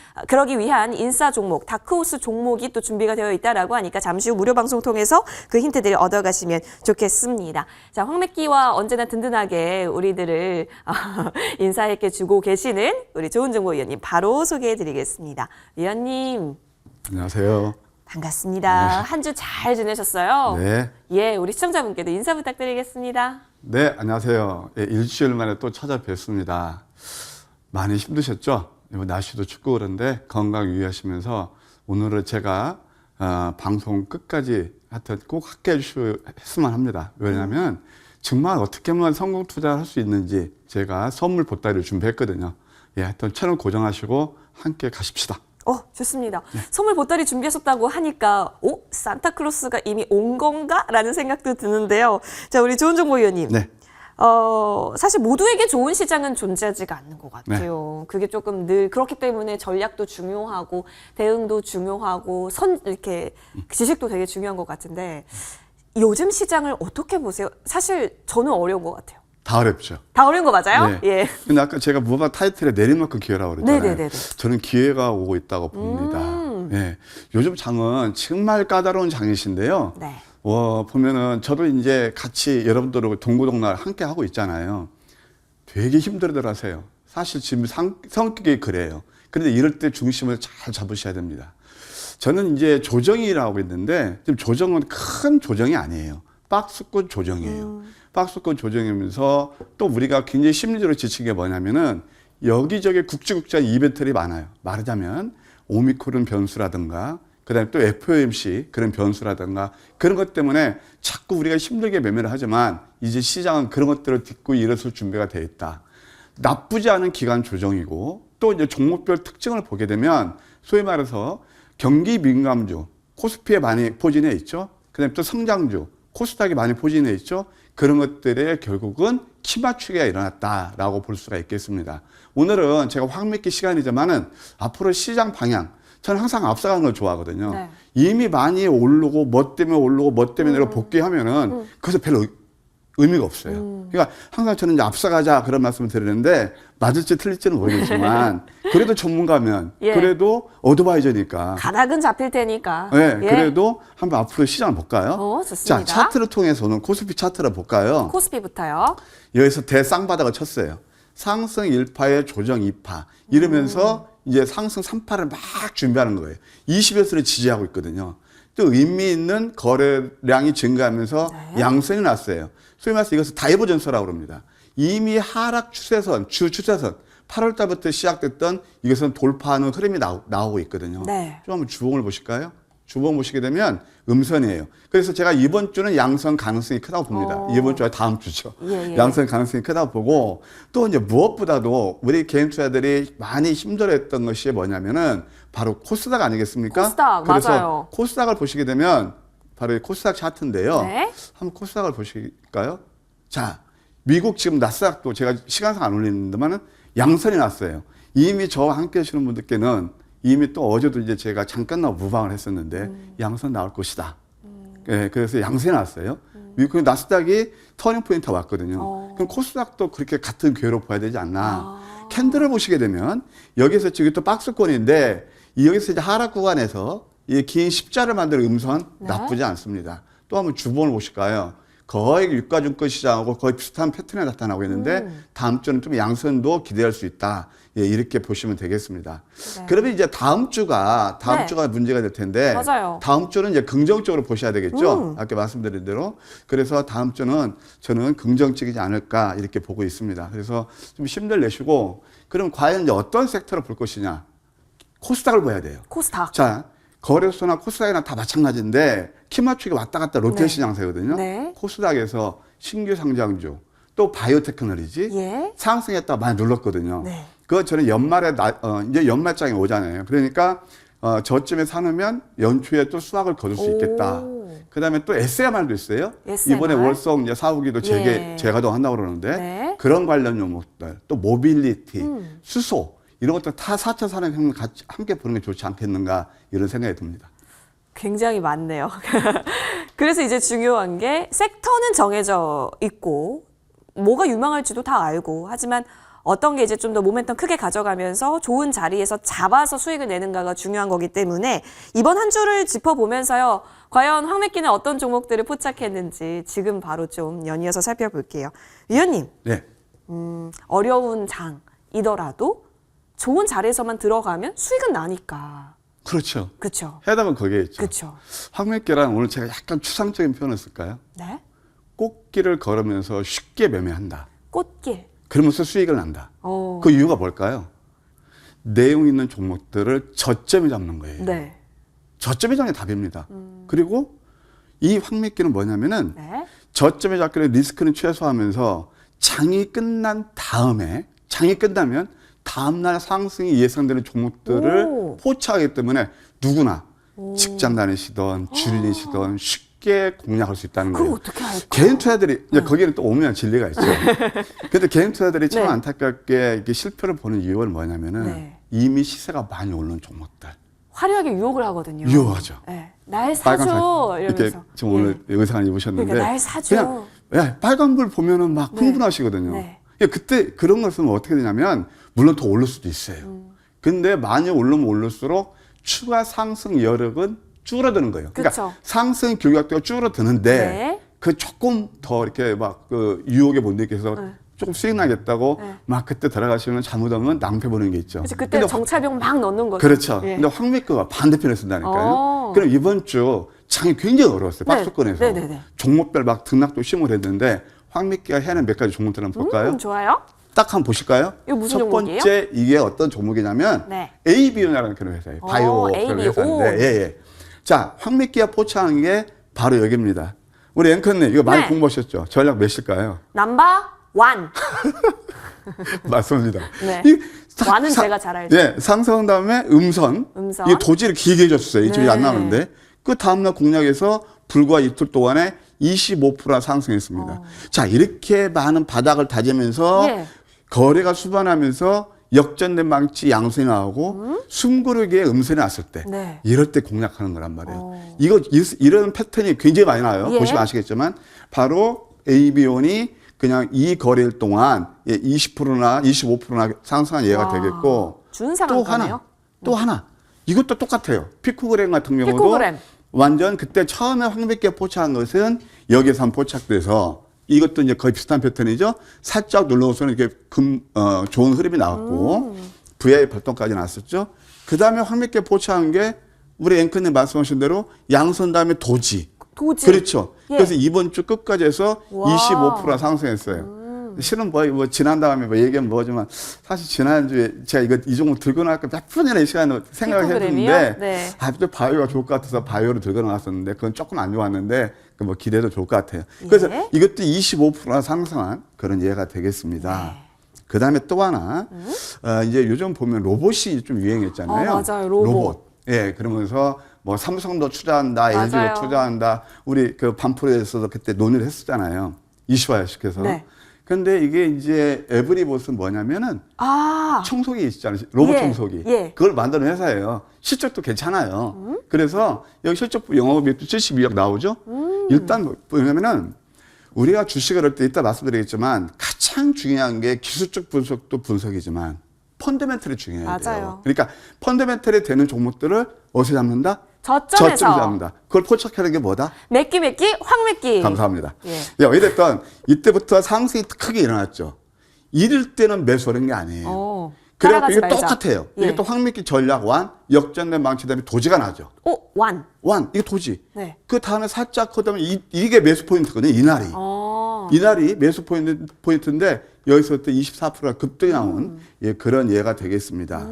인싸 종목, 다크호스 종목이 또 준비가 되어 있다라고 하니까 잠시 후 무료 방송 통해서 그 힌트들을 얻어가시면 좋겠습니다. 자, 황매끼와 언제나 든든하게 우리들을 인사했게 주고 계시는 우리 좋은정보위원님 바로 소개해드리겠습니다. 위원님. 안녕하세요. 반갑습니다. 네. 한 주 잘 지내셨어요? 네. 예, 우리 시청자분께도 인사 부탁드리겠습니다. 네, 안녕하세요. 예, 일주일 만에 또 찾아뵙습니다. 많이 힘드셨죠? 날씨도 춥고 그런데 건강 유의하시면서 오늘은 제가 방송 끝까지 하여튼 꼭 함께 해주셨으면 합니다. 왜냐하면 정말 어떻게 하면 성공 투자를 할 수 있는지 제가 선물 보따리를 준비했거든요. 예, 하여튼 채널 고정하시고 함께 가십시다. 좋습니다. 선물 보따리 준비하셨다고 하니까, 산타클로스가 이미 온 건가? 라는 생각도 드는데요. 자, 우리 조은정 의원님. 네. 사실 모두에게 좋은 시장은 존재하지가 않는 것 같아요. 그게 조금 늘 그렇기 때문에 전략도 중요하고, 대응도 중요하고, 이렇게 지식도 되게 중요한 것 같은데, 요즘 시장을 어떻게 보세요? 사실 저는 어려운 것 같아요. 다 어렵죠. 다 어려운 거 맞아요? 네. 예. 근데 아까 제가 무언가 타이틀에 내리막은 기회라고 그랬잖아요. 네네네네. 저는 기회가 오고 있다고 봅니다. 예. 요즘 장은 정말 까다로운 장이신데요. 네. 보면은 저도 이제 같이 여러분들하고 동고동락 함께 하고 있잖아요. 되게 힘들어들 하세요. 사실 지금 성격이 그래요. 그런데 이럴 때 중심을 잘 잡으셔야 됩니다. 저는 이제 조정이라고 있는데 지금 조정은 큰 조정이 아니에요. 박스권 조정이에요. 박스권 조정이면서 또 우리가 굉장히 심리적으로 지친 게 뭐냐면은 여기저기 국지국지한 이벤트들이 많아요. 말하자면 오미크론 변수라든가 그다음에 또 FOMC 그런 변수라든가 그런 것 때문에 자꾸 우리가 힘들게 매매를 하지만 이제 시장은 그런 것들을 딛고 일어설 준비가 되어 있다. 나쁘지 않은 기간 조정이고 또 이제 종목별 특징을 보게 되면 소위 말해서 경기 민감주 코스피에 많이 포진해 있죠. 그다음에 또 성장주 코스닥이 많이 포진해 있죠. 그런 것들에 결국은 키 맞추기가 일어났다라고 볼 수가 있겠습니다. 오늘은 제가 확 믿기 시간이지만은 앞으로 시장 방향 저는 항상 앞서가는 걸 좋아하거든요. 네. 이미 많이 오르고 뭐 때문에 오르고 뭐 때문에 내가 복귀하면은 그래서 별로 의미가 없어요. 그러니까 항상 저는 이제 앞서가자 그런 말씀을 드리는데 맞을지 틀릴지는 모르겠지만 그래도 전문가면 예. 그래도 어드바이저니까 가닥은 잡힐 테니까. 네, 예. 그래도 한번 앞으로 시장을 볼까요? 좋습니다. 자, 차트를 통해서는 코스피 차트를 볼까요? 코스피부터요. 여기서 대쌍바닥을 쳤어요. 상승 1파에 조정 2파. 이러면서 이제 상승 3파를 막 준비하는 거예요. 20여수를 지지하고 있거든요. 또 의미 있는 거래량이 증가하면서 양선이 났어요. 소위 말해서 이것을 다이버전스라고 합니다. 이미 하락 추세선, 주 추세선, 8월 달부터 시작됐던 이것은 돌파하는 흐름이 나오고 있거든요. 네. 좀 한번 주봉을 보실까요? 주봉 보시게 되면 음선이에요. 그래서 제가 이번 주는 양선 가능성이 크다고 봅니다. 이번 주와 다음 주죠. 예. 양선 가능성이 크다고 보고 또 이제 무엇보다도 우리 개인 투자들이 많이 힘들어했던 것이 뭐냐면은 바로 코스닥 아니겠습니까? 코스닥, 그래서 맞아요. 코스닥을 보시게 되면 바로 이 코스닥 차트인데요. 네. 한번 코스닥을 보실까요? 자, 미국 지금 나스닥도 제가 시간상 안 올리는데만은 양선이 났어요. 이미 저와 함께 하시는 분들께는 이미 또 어제도 이제 제가 잠깐 무방을 했었는데 양선 나올 것이다. 예, 그래서 양선이 났어요. 미국 나스닥이 터닝 포인트가 왔거든요. 그럼 코스닥도 그렇게 같은 궤로 봐야 되지 않나. 캔들을 보시게 되면 여기서 지금 또 박스권인데 여기서 이제 하락 구간에서 이 긴 십자를 만드는 음선 나쁘지 않습니다. 또 한번 주봉을 보실까요? 거의 유가증권 시장하고 거의 비슷한 패턴이 나타나고 있는데 다음 주는 좀 양선도 기대할 수 있다. 예, 이렇게 보시면 되겠습니다. 네. 그러면 이제 다음 주가 문제가 될 텐데 맞아요. 다음 주는 이제 긍정적으로 보셔야 되겠죠. 아까 말씀드린 대로. 그래서 다음 주는 저는 긍정적이지 않을까 이렇게 보고 있습니다. 그래서 좀 힘들 내시고 그럼 과연 이제 어떤 섹터를 볼 것이냐? 코스닥을 봐야 돼요. 코스닥. 자, 거래소나 코스닥이나 다 마찬가지인데 키 맞추기 왔다 갔다 로테이션 네. 양세거든요. 네. 코스닥에서 신규 상장주 또 바이오테크놀로지 예. 상승했다 많이 눌렀거든요. 네. 그거 저는 연말에 이제 연말장이 오잖아요. 그러니까 저쯤에 사놓으면 연초에 또 수확을 거둘 수 있겠다. 그다음에 또 SMR도 있어요. SMR. 이번에 월성 이제 사후기도 예. 재가동한다고 그러는데 네. 그런 관련 종목들 또 모빌리티, 수소 이런 것들 다 4차 산업혁명 같이 함께 보는 게 좋지 않겠는가 이런 생각이 듭니다. 굉장히 많네요. 그래서 이제 중요한 게 섹터는 정해져 있고 뭐가 유망할지도 다 알고 하지만 어떤 게 이제 좀 더 모멘텀 크게 가져가면서 좋은 자리에서 잡아서 수익을 내는가가 중요한 거기 때문에 이번 한 주를 짚어보면서요. 과연 황매끼는 어떤 종목들을 포착했는지 지금 바로 좀 연이어서 살펴볼게요. 위원님, 네. 어려운 장이더라도 좋은 자리에서만 들어가면 수익은 나니까. 그렇죠. 그렇죠. 해답은 거기에 있죠. 그렇죠. 황매계란 오늘 제가 약간 추상적인 표현을 쓸까요? 네. 꽃길을 걸으면서 쉽게 매매한다. 꽃길. 그러면서 수익을 난다. 그 이유가 뭘까요? 내용 있는 종목들을 저점에 잡는 거예요. 네. 저점에 잡는 게 답입니다. 그리고 이 황매기는 뭐냐면은 네. 저점에 잡기는 리스크는 최소화하면서 장이 끝난 다음에 장이 끝나면 다음날 상승이 예상되는 종목들을 오. 포착하기 때문에 누구나 직장 다니시던 주린이시던 쉽게 공략할 수 있다는 그럼 거예요. 어떻게 할까? 개인 투자들이 이제 거기는 또 오면 진리가 있죠. 근데 개인 투자들이 참 네. 안타깝게 이게 실패를 보는 이유가 뭐냐면은 네. 이미 시세가 많이 오른 종목들. 화려하게 유혹을 하거든요. 유혹하죠. 네. 날 빨간 사줘 이렇게 이러면서. 지금 오늘 의상을 입으셨는데 그러니까 날 사줘. 그냥 야, 빨간불 보면은 막 네. 흥분하시거든요. 네. 그러니까 그때 그런 걸 쓰면 어떻게 되냐면 물론 더 오를 수도 있어요. 근데 많이 오르면 오를수록 추가 상승 여력은 줄어드는 거예요. 그러니까 그쵸. 상승 교각도가 줄어드는데 네. 그 조금 더 이렇게 막 그 유혹에 못 느껴서 네. 조금 수익 나겠다고 네. 막 그때 들어가시면 잘못하면 낭패 보는 게 있죠. 그래서 그때 근데 정찰병 막 넣는 거죠. 그렇죠. 예. 근데 황미크가 반대편에 쓴다니까요. 어. 그럼 이번 주 장이 굉장히 어려웠어요. 네. 박스권에서. 네네네. 종목별 막 등락도 심을 했는데 황미키가 해낸 몇 가지 종목들 한번 볼까요? 좋아요. 딱 한번 보실까요? 이거 무슨 첫 종목이에요? 번째 이게 어떤 종목이냐면 네. ABO라는 그런 회사예요. 바이오 그런 ABO. 회사인데. 예, 예. 자, 황미키가 포착한 게 바로 여기입니다. 우리 앵커님 이거 많이 네. 공부하셨죠? 전략 몇일까요? 넘버 원. 맞습니다. 네. 이 완은 제가 잘 알죠. 예, 상승 다음에 음선. 음선. 이 도지를 길게 해줬어요. 이쪽이 네. 안 나오는데. 그 다음날 공략에서 불과 이틀 동안에 25%나 상승했습니다. 자, 이렇게 많은 바닥을 다지면서 예. 거래가 수반하면서 역전된 망치 양선이 나오고 숨고르기에 음선이 났을 때 네. 이럴 때 공략하는 거란 말이에요. 이런 패턴이 굉장히 많이 나와요. 예. 보시면 아시겠지만 바로 ABON이 그냥 이 거래일 동안 20%나 25%나 상승한 예가 와, 되겠고 준상한가네요. 또 하나 이것도 똑같아요. 피코그램 같은 경우도 피코그램. 완전 그때 처음에 황백기에 포착한 것은 여기에서 한번 포착돼서 이것도 이제 거의 비슷한 패턴이죠. 살짝 눌러서는 이렇게 좋은 흐름이 나왔고 VI 발동까지 났었죠. 그 다음에 황백기에 포착한 게 우리 앵커님 말씀하신 대로 양선 다음에 도지. 도지. 그렇죠. 예. 그래서 이번 주 끝까지 해서 와. 25% 상승했어요. 실은 뭐 지난 다음에 뭐 얘기하면 뭐지만 사실 지난주에 제가 이 종목 들고 나갈까 몇 분이나 이 시간을 생각을 피코그램이요? 했는데 네. 또 바이오가 좋을 것 같아서 바이오를 들고 나왔었는데 그건 조금 안 좋았는데 그 뭐 기대도 좋을 것 같아요. 그래서 예. 이것도 25%나 상승한 그런 예가 되겠습니다. 그 다음에 또 하나 이제 요즘 보면 로봇이 좀 유행했잖아요. 맞아요. 로봇. 예, 그러면서 뭐 삼성도 투자한다, 맞아요. LG도 투자한다. 우리 그 반프로에서도 그때 논의를 했었잖아요. 이슈화시켜서. 네. 근데 이게 이제 에브리봇은 뭐냐면은 아. 청소기 있잖아요. 로봇 예, 청소기. 예. 그걸 만드는 회사예요. 실적도 괜찮아요. 그래서 여기 실적부 영업이익도 72억 나오죠. 일단 뭐냐면은 우리가 주식을 할 때 이따 말씀드리겠지만 가장 중요한 게 기술적 분석도 분석이지만 펀더멘털이 중요해요. 맞아요. 그러니까 펀더멘털이 되는 종목들을 어디서 잡는다? 저점에서. 저점 잡는다. 그걸 포착하는 게 뭐다? 맥기 황맥기. 감사합니다. 예. 야, 어쨌든 이때부터 상승이 크게 일어났죠. 이럴 때는 매수하는 게 아니에요. 그래서 따라가지 이게 말자. 똑같아요. 예. 이게 또 황미끼 전략 완, 역전된 망치 다음에 도지가 나죠. 오, 완. 완, 이게 도지. 네. 그 다음에 살짝 커다면 이게 매수 포인트거든요. 이날이. 이날이 매수 포인트인데 여기서부터 24%가 급등이 나온 예, 그런 예가 되겠습니다.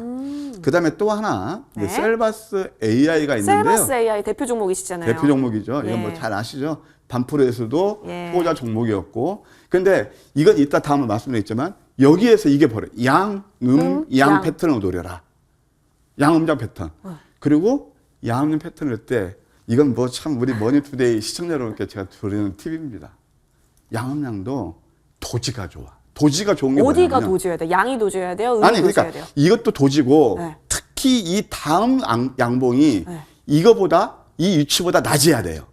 그 다음에 또 하나 네. 셀바스 AI가 있는데요. 셀바스 AI 대표 종목이시잖아요. 대표 종목이죠. 예. 이건 뭐 잘 아시죠? 반프로에서도 예. 후보자 종목이었고. 근데 이건 이따 다음에 말씀드리겠지만 여기에서 이게 벌어요. 양 양. 패턴을 노려라. 양음장 패턴. 그리고 양음 패턴을 할 때 이건 뭐 참 우리 머니투데이 시청자 여러분께 제가 드리는 팁입니다. 양음양도 도지가 좋아. 도지가 좋은 게 어디가 뭐냐면 도지여야 돼? 양이 도지여야 돼요? 음이 아니 도지여야 그러니까 돼요? 이것도 도지고 네. 특히 이 다음 양봉이 네. 이거보다 이 위치보다 낮아야 돼요.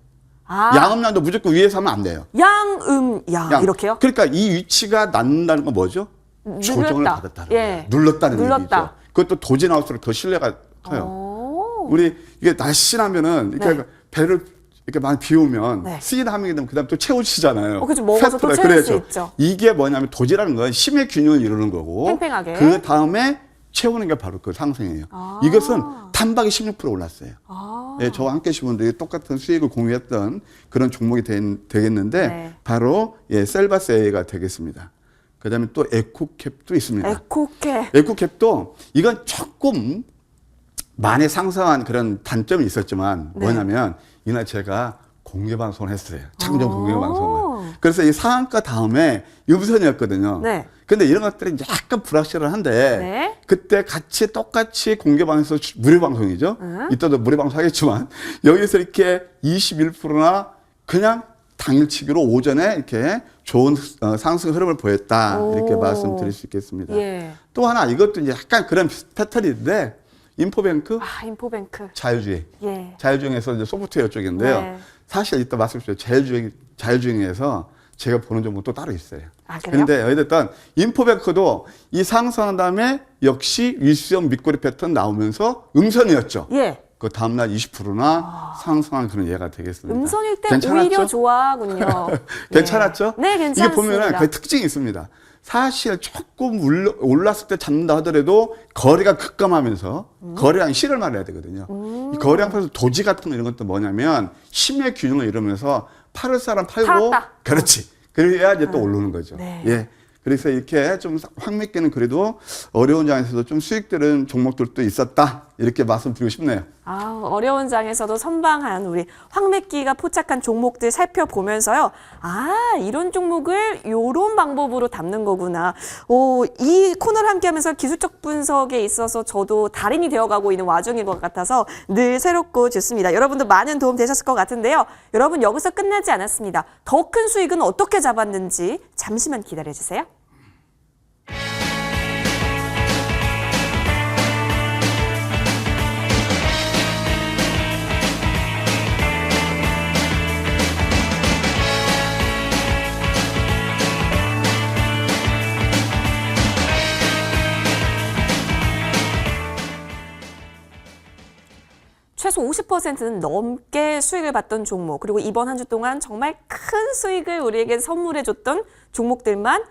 아, 양음량도 무조건 위에서 하면 안 돼요. 양. 이렇게요? 그러니까 이 위치가 낮는다는 건 뭐죠? 조정을 눌렀다. 받았다는 예. 거예요. 눌렀다는 눌렀다. 얘기죠. 그것도 도지 나올수록 더 신뢰가 커요. 우리 이게 날씬하면은 이렇게 네. 배를 이렇게 많이 비우면 네. 쓰이다하게 되면 그다음 또 채워지잖아요. 그렇죠. 먹어서 또 채울 수 있죠. 이게 뭐냐면 도지라는 건 힘의 균형을 이루는 거고 팽팽하게. 그 다음에 채우는 게 바로 그 상승이에요. 이것은 단박에 16% 올랐어요. 예, 저와 함께 하신 분들이 똑같은 수익을 공유했던 그런 종목이 되겠는데 네. 바로 예, 셀바스 AI가 되겠습니다. 그다음에 또 에코캡도 있습니다. 에코캡. 에코캡도 이건 조금 많이 상승한 그런 단점이 있었지만 네. 뭐냐면 이날 제가 공개 방송을 했어요. 창정 공개 방송을. 그래서 이 상한가 다음에 음선이었거든요. 네. 근데 이런 것들이 약간 불확실한데 네. 그때 같이 똑같이 공개방에서 무료 방송이죠. 이따도 무료 방송 하겠지만 여기서 이렇게 21%나 그냥 당일치기로 오전에 이렇게 좋은 상승 흐름을 보였다. 이렇게 오. 말씀드릴 수 있겠습니다. 예. 또 하나 이것도 이제 약간 그런 패턴인데 인포뱅크 아, 인포뱅크. 자율주행. 예. 자율주행에서 이제 소프트웨어 쪽인데요. 네. 사실 이따 말씀드렸죠. 자율주행에서 제가 보는 종목 또 따로 있어요. 아, 그래요? 근데 어쨌든 인포뱅크도 이 상승한 다음에 역시 일시형 밑꼬리 패턴 나오면서 음선이었죠. 예. 그 다음날 20%나 상승한 그런 예가 되겠습니다. 음선일 때 괜찮았죠? 오히려 좋아하군요. 괜찮았죠? 네, 괜찮습니다. 이게 보면은 그 특징이 있습니다. 사실 조금 올랐을 때 잡는다 하더라도 거래가 급감하면서 거래량 실을 말해야 되거든요. 이 거래량 플러스 도지 같은 거 이런 것도 뭐냐면 힘의 균형을 이루면서 팔을 사람 팔고 팔았다. 그렇지. 그래야 이제 또 오르는 거죠. 네. 예. 그래서 이렇게 좀 황매기는 그래도 어려운 장에서도 좀 수익되는 종목들도 있었다. 이렇게 말씀드리고 싶네요. 아, 어려운 장에서도 선방한 우리 황매기가 포착한 종목들 살펴보면서요. 아, 이런 종목을 이런 방법으로 담는 거구나. 오, 이 코너를 함께하면서 기술적 분석에 있어서 저도 달인이 되어가고 있는 와중인 것 같아서 늘 새롭고 좋습니다. 여러분도 많은 도움 되셨을 것 같은데요. 여러분 여기서 끝나지 않았습니다. 더 큰 수익은 어떻게 잡았는지 잠시만 기다려주세요. 최소 50%는 넘게 수익을 봤던 종목, 그리고 이번 한 주 동안 정말 큰 수익을 우리에게 선물해줬던 종목들만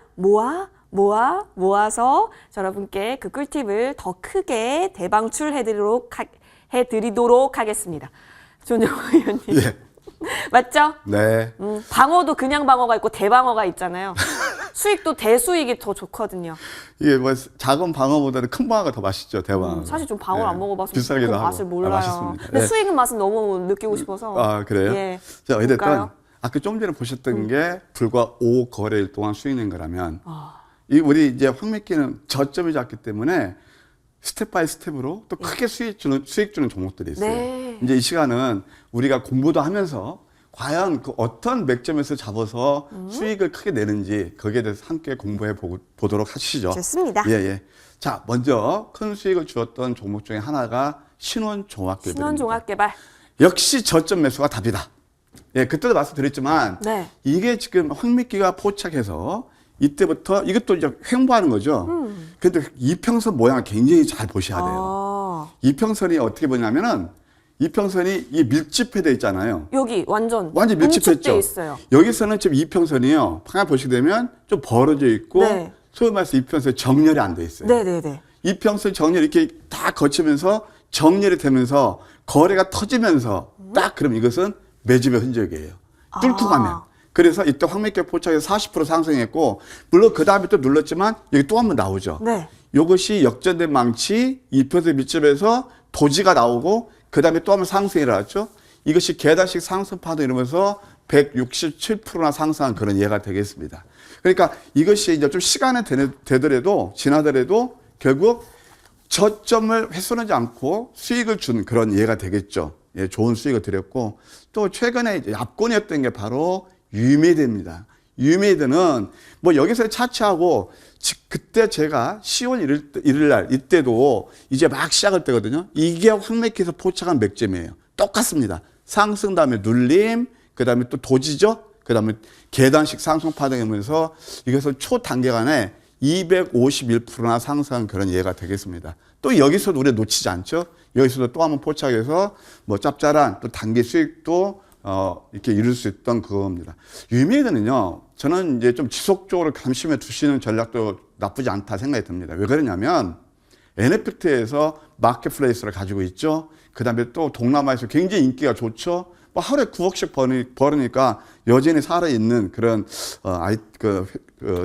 모아서 여러분께 그 꿀팁을 더 크게 대방출해드리도록 하겠습니다. 존영호 의원님. 예. 맞죠? 네. 방어도 그냥 방어가 있고 대방어가 있잖아요. 수익도 대수익이 더 좋거든요. 이게 뭐 작은 방어보다는 큰 방어가 더 맛있죠, 대방어. 사실 좀 방어를 안 먹어봐서 비싸기도 그 하고. 맛을 몰라요. 맛있습니다. 근데 예. 수익은 맛은 너무 느끼고 싶어서. 아, 그래요? 예. 자, 어쨌든 볼까요? 아까 좀 전에 보셨던 게 불과 5거래일 동안 수익 낸 거라면 아. 이 우리 이제 황매기는 저점이 작기 때문에 스텝 바이 스텝으로 또 크게 수익 주는 종목들이 있어요. 네. 이제 이 시간은 우리가 공부도 하면서 과연 그 어떤 맥점에서 잡아서 수익을 크게 내는지 거기에 대해서 함께 공부해 보도록 하시죠. 좋습니다. 예, 예. 자, 먼저 큰 수익을 주었던 종목 중에 하나가 신원종합개발입니다. 신원종합개발. 역시 저점 매수가 답이다. 예, 그때도 말씀드렸지만 네. 이게 지금 황미기가 포착해서 이때부터 이것도 이제 횡보하는 거죠. 근데 이평선 모양을 굉장히 잘 보셔야 돼요. 아, 이평선이 어떻게 보냐면은 이평선이 이 밀집해져 있잖아요. 여기 완전 밀집했죠. 응축돼 있어요. 여기서는 지금 이평선이요. 방금 보시게 되면 좀 벌어져 있고 네. 소위 말해서 이평선이 정렬이 안 돼 있어요. 네네네. 이평선 정렬 이렇게 다 거치면서 정렬이 되면서 거래가 터지면서 딱 그럼 이것은 매집의 흔적이에요. 뚫고 가면. 그래서 이때 황매기 포착에서 40% 상승했고 물론 그 다음에 또 눌렀지만 여기 또 한 번 나오죠. 네. 이것이 역전된 망치 2% 밑집에서 도지가 나오고 그 다음에 또 한 번 상승이 일어났죠. 이것이 계단식 상승 파도 이러면서 167%나 상승한 그런 예가 되겠습니다. 그러니까 이것이 이제 좀 시간이 되더라도 지나더라도 결국 저점을 훼손하지 않고 수익을 준 그런 예가 되겠죠. 예, 좋은 수익을 드렸고 또 최근에 이제 압권이었던 게 바로 유메이드입니다. 유메이드는 뭐 여기서 차치하고 그때 제가 10월 1일 날 이때도 이제 막 시작할 때거든요. 이게 황매기에서 포착한 맥점이에요. 똑같습니다. 상승 다음에 눌림, 그 다음에 또 도지죠. 그 다음에 계단식 상승 파동이면서 이것은 초단기간에 251%나 상승한 그런 예가 되겠습니다. 또 여기서도 우리가 놓치지 않죠. 여기서도 또 한번 포착해서 뭐 짭짤한 또 단기 수익도 이렇게 이룰 수 있던 그겁니다. 유메이드는요, 저는 이제 좀 지속적으로 관심에 두시는 전략도 나쁘지 않다 생각이 듭니다. 왜 그러냐면 NFT에서 마켓플레이스를 가지고 있죠. 그 다음에 또 동남아에서 굉장히 인기가 좋죠. 뭐 하루에 9억씩 벌으니까 여전히 살아있는 그런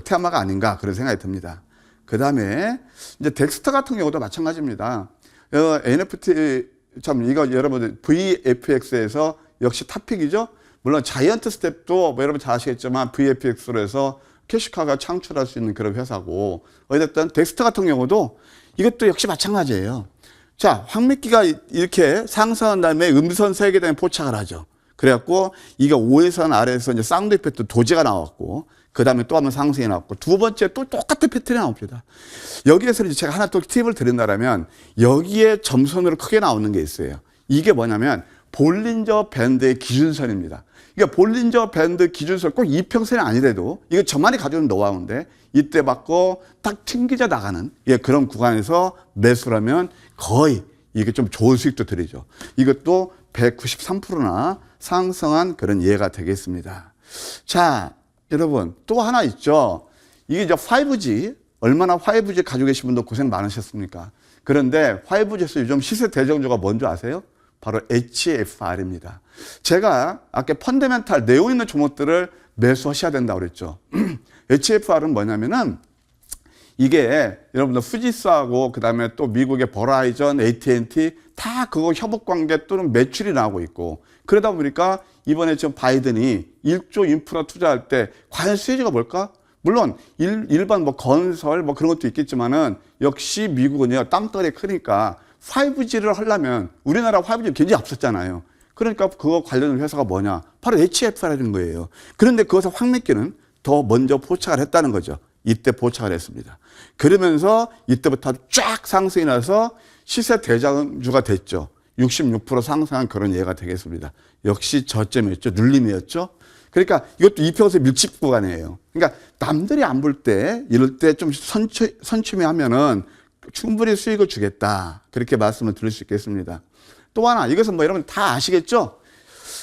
테마가 아닌가 그런 생각이 듭니다. 그 다음에 이제 덱스터 같은 경우도 마찬가지입니다. NFT 참 이거 여러분들 VFX에서 역시 탑픽이죠. 물론 자이언트 스텝도 뭐 여러분 잘 아시겠지만 VFX로 해서 캐시카가 창출할 수 있는 그런 회사고, 어쨌든 덱스터 같은 경우도 이것도 역시 마찬가지예요. 자, 황미끼가 이렇게 상승한 다음에 음선 세계단에 포착을 하죠. 그래갖고 이게 5회선 아래에서 이제 쌍도 이펙트 도지가 나왔고, 그 다음에 또 한 번 상승이 나왔고, 두 번째 또 똑같은 패턴이 나옵니다. 여기에서 이제 제가 하나 또 팁을 드린다면, 여기에 점선으로 크게 나오는 게 있어요. 이게 뭐냐면 볼린저 밴드의 기준선입니다. 그러니까 볼린저 밴드 기준선 꼭 이평선이 아니래도 이거 저만이 가져온 노하우인데, 이때 받고 딱 튕기져 나가는 그런 구간에서 매수를 하면 거의 이게 좀 좋은 수익도 드리죠. 이것도 193%나 상승한 그런 예가 되겠습니다. 자, 여러분 또 하나 있죠. 이게 이제 5G, 얼마나 5G 가지고 계신 분도 고생 많으셨습니까? 그런데 5G에서 요즘 시세 대장주가 뭔지 아세요? 바로 HFR입니다. 제가 아까 펀더멘탈 내용 있는 종목들을 매수하셔야 된다고 그랬죠. HFR은 뭐냐면은 이게 여러분들 후지스하고 그다음에 또 미국의 버라이전, AT&T 다 그거 협업 관계 또는 매출이 나오고 있고, 그러다 보니까 이번에 지금 바이든이 1조 인프라 투자할 때 과연 수혜지가 뭘까? 물론 일반 뭐 건설 뭐 그런 것도 있겠지만은 역시 미국은요 땅덩어리 크니까 5G를 하려면 우리나라 5G 굉장히 앞섰잖아요. 그러니까 그거 관련된 회사가 뭐냐? 바로 HFR이라는 거예요. 그런데 그것을 황미끼는 더 먼저 포착을 했다는 거죠. 이때 포착을 했습니다. 그러면서 이때부터 쫙 상승이 나서 시세 대장주가 됐죠. 66% 상승한 그런 예가 되겠습니다. 역시 저점이었죠. 눌림이었죠. 그러니까 이것도 이평선 밀집 구간이에요. 그러니까 남들이 안 볼 때, 이럴 때 좀 선취미 하면은 충분히 수익을 주겠다. 그렇게 말씀을 드릴 수 있겠습니다. 또 하나, 이것은 뭐 여러분 다 아시겠죠?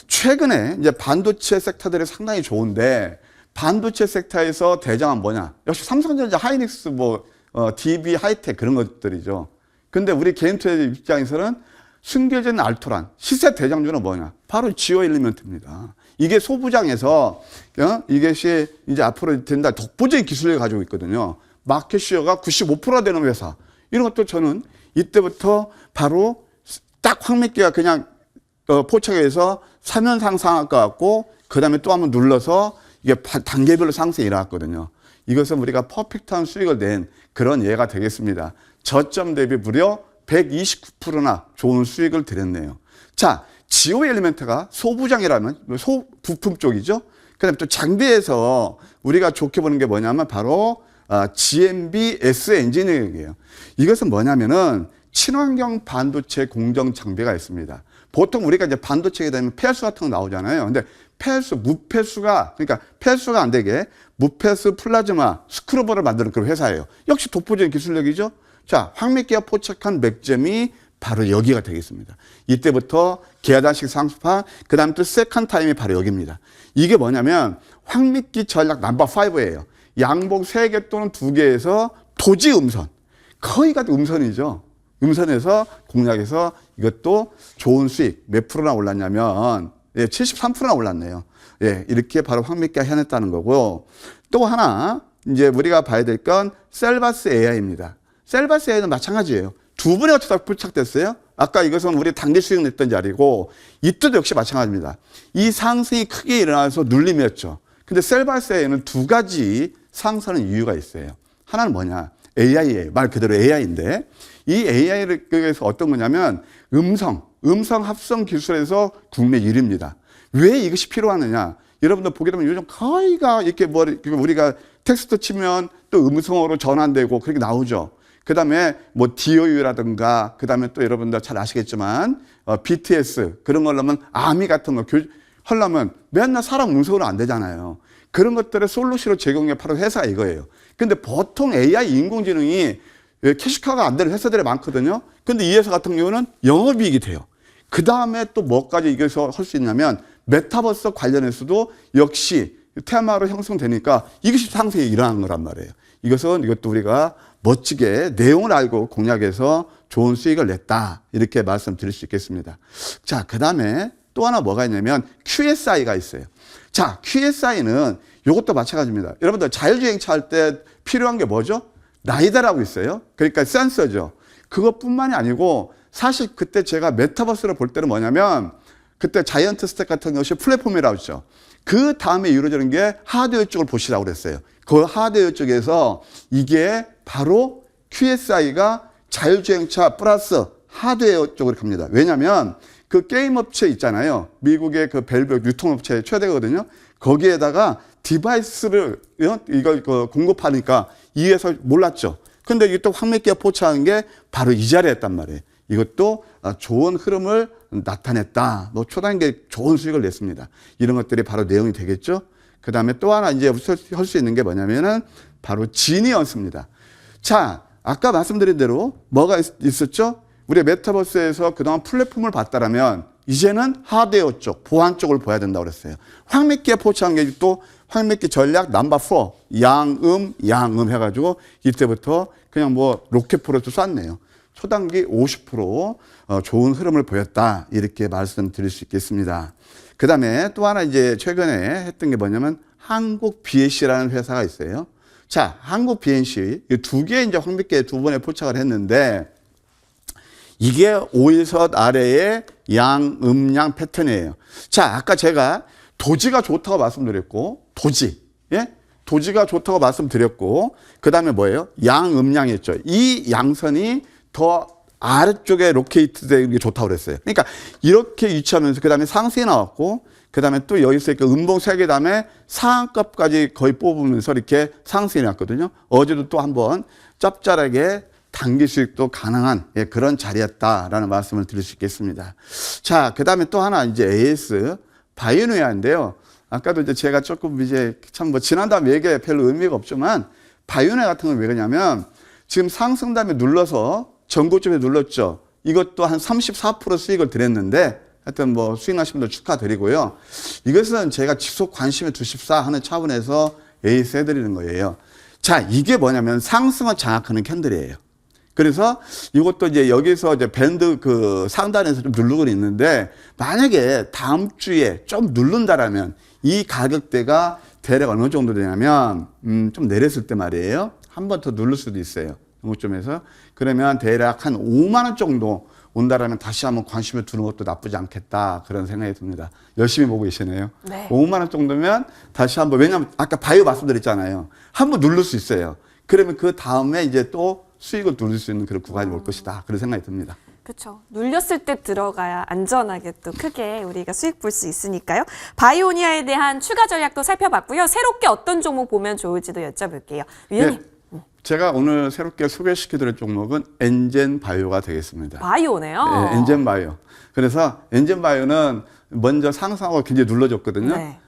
최근에 이제 반도체 섹터들이 상당히 좋은데, 반도체 섹터에서 대장은 뭐냐? 역시 삼성전자, 하이닉스, DB, 하이텍 그런 것들이죠. 근데 우리 개인 투자 입장에서는 숨겨진 알토란, 시세 대장주는 뭐냐? 바로 지오 엘리먼트입니다. 이게 소부장에서, 이것이 이제 앞으로 된다. 독보적인 기술을 가지고 있거든요. 마켓시어가 95%가 되는 회사. 이런 것도 저는 이때부터 바로 딱 황미끼가 그냥 포착해서 3년 상승할 것 같고, 그 다음에 또 한번 눌러서 이게 단계별로 상승이 일어났거든요. 이것은 우리가 퍼펙트한 수익을 낸 그런 예가 되겠습니다. 저점 대비 무려 129%나 좋은 수익을 드렸네요. 자, 지오 엘리멘트가 소부장이라면 소부품 쪽이죠. 그 다음에 또 장비에서 우리가 좋게 보는 게 뭐냐면 바로 GMB-S 엔지니어링이에요. 이것은 뭐냐면은 친환경 반도체 공정 장비가 있습니다. 보통 우리가 이제 반도체에 되면 폐수 같은 거 나오잖아요. 근데 폐수, 무폐수가, 그러니까 폐수가 안 되게 무폐수 플라즈마 스크루버를 만드는 그런 회사예요. 역시 독보적인 기술력이죠. 자, 황미끼가 포착한 맥점이 바로 여기가 되겠습니다. 이때부터 계단식 상승판, 그 다음 또 세컨 타임이 바로 여기입니다. 이게 뭐냐면 황미끼 전략 넘버 5예요. 양봉 3개 또는 2개에서 도지 음선. 거의가 음선이죠. 음선에서 공략해서 이것도 좋은 수익 몇 프로나 올랐냐면 73%나 올랐네요. 이렇게 바로 황미끼가 해냈다는 거고, 또 하나 이제 우리가 봐야 될 건 셀바스 AI입니다. 셀바스 AI는 마찬가지예요. 두 번에 걸쳐서 포착됐어요. 아까 이것은 우리 단기 수익 냈던 자리고, 이때도 역시 마찬가지입니다. 이 상승이 크게 일어나서 눌림이었죠. 근데 셀바스 AI는 두 가지 상승하는 이유가 있어요. 하나는 뭐냐? AI예요. 말 그대로 AI인데, 이 AI에서 어떤 거냐면 음성 합성 기술에서 국내 1위입니다. 왜 이것이 필요하느냐? 여러분들 보게 되면 요즘 거의가 이렇게 우리가 텍스트 치면 또 음성어로 전환되고 그렇게 나오죠. 그 다음에 뭐 DOU라든가, 그 다음에 또 여러분들 잘 아시겠지만 BTS 그런 걸 하면 아미 같은 거 하려면 맨날 사람 음성으로 안 되잖아요. 그런 것들을 솔루션으로 제공해 바로 회사가 이거예요. 근데 보통 AI 인공지능이 캐시카가 안 되는 회사들이 많거든요. 근데 이 회사 같은 경우는 영업이익이 돼요. 그 다음에 또 뭐까지 이겨서 할 수 있냐면 메타버스 관련해서도 역시 테마로 형성되니까 이것이 상승이 일어나는 거란 말이에요. 이것도 우리가 멋지게 내용을 알고 공략해서 좋은 수익을 냈다. 이렇게 말씀드릴 수 있겠습니다. 자, 그 다음에 또 하나 뭐가 있냐면 QSI가 있어요. 자, QSI는 이것도 마찬가지입니다. 여러분들 자율주행차 할 때 필요한 게 뭐죠? 라이다라고 있어요. 그러니까 센서죠. 그것뿐만이 아니고 사실 그때 제가 메타버스를 볼 때는 뭐냐면 그때 자이언트 스택 같은 것이 플랫폼이라고 했죠. 그 다음에 이루어지는 게 하드웨어 쪽을 보시라고 그랬어요. 그 하드웨어 쪽에서 이게 바로 QSI가 자율주행차 플러스 하드웨어 쪽으로 갑니다. 왜냐하면 그 게임 업체 있잖아요. 미국의 그 밸브 유통업체 최대거든요. 거기에다가 디바이스를 이걸 공급하니까 이 회사 몰랐죠. 근데 이게 또 황미기가 포착한 게 바로 이 자리였단 말이에요. 이것도 좋은 흐름을 나타냈다. 뭐 초단계 좋은 수익을 냈습니다. 이런 것들이 바로 내용이 되겠죠. 그 다음에 또 하나 이제 할 수 있는 게 뭐냐면은 바로 지니언스입니다. 자, 아까 말씀드린 대로 뭐가 있었죠? 우리 메타버스에서 그동안 플랫폼을 봤다라면 이제는 하드웨어 쪽, 보안 쪽을 봐야 된다고 그랬어요. 황미기에 포착한 게 또 황미기 전략 넘버 4, 양음 해가지고 이때부터 그냥 뭐 로켓 프로도 쐈네요. 초단기 50% 좋은 흐름을 보였다. 이렇게 말씀드릴 수 있겠습니다. 그 다음에 또 하나 이제 최근에 했던 게 뭐냐면 한국 BNC라는 회사가 있어요. 자, 한국 BNC 이 두 개 이제 황미기에 두 번에 포착을 했는데 이게 5일선 아래의 양음양 패턴이에요. 자, 아까 제가 도지가 좋다고 말씀드렸고, 도지가 좋다고 말씀드렸고, 그 다음에 뭐예요? 양음양이었죠. 이 양선이 더 아래쪽에 로케이트 되는 게 좋다고 그랬어요. 그러니까 이렇게 위치하면서 그 다음에 상승이 나왔고, 그 다음에 또 여기서 이렇게 음봉 3개 다음에 상한값까지 거의 뽑으면서 이렇게 상승이 났거든요. 어제도 또 한번 짭짤하게 단기 수익도 가능한 그런 자리였다라는 말씀을 드릴 수 있겠습니다. 자, 그 다음에 또 하나 이제 AS 바이오니아인데요. 아까도 이제 제가 조금 이제 참 뭐 지난 다음에 얘기에 별로 의미가 없지만 바이오니아 같은 건 왜 그러냐면 지금 상승 다음에 눌러서 전고점에 눌렀죠. 이것도 한 34% 수익을 드렸는데 하여튼 뭐 수익 나신 분들 축하드리고요. 이것은 제가 지속 관심에 두십사 하는 차원에서 AS 해드리는 거예요. 자, 이게 뭐냐면 상승을 장악하는 캔들이에요. 그래서 이것도 이제 여기서 이제 밴드 그 상단에서 좀 누르고 있는데 만약에 다음 주에 좀 누른다라면 이 가격대가 대략 어느 정도 되냐면 좀 내렸을 때 말이에요. 한 번 더 누를 수도 있어요. 요점에서 그러면 대략 한 5만 원 정도 온다라면 다시 한번 관심을 두는 것도 나쁘지 않겠다 그런 생각이 듭니다. 열심히 보고 계시네요. 네. 5만 원 정도면 다시 한번 왜냐하면 아까 바이오 말씀드렸잖아요. 한번 누를 수 있어요. 그러면 그 다음에 이제 또 수익을 누릴 수 있는 그런 구간이 올 것이다. 그런 생각이 듭니다. 그렇죠. 눌렸을 때 들어가야 안전하게 또 크게 우리가 수익 볼 수 있으니까요. 바이오니아에 대한 추가 전략도 살펴봤고요. 새롭게 어떤 종목 보면 좋을지도 여쭤볼게요. 위원님. 네, 제가 오늘 새롭게 소개시켜드릴 종목은 엔젠바이오가 되겠습니다. 바이오네요. 네, 엔젠바이오. 그래서 엔젠바이오는 먼저 상승하고 굉장히 눌러줬거든요. 네.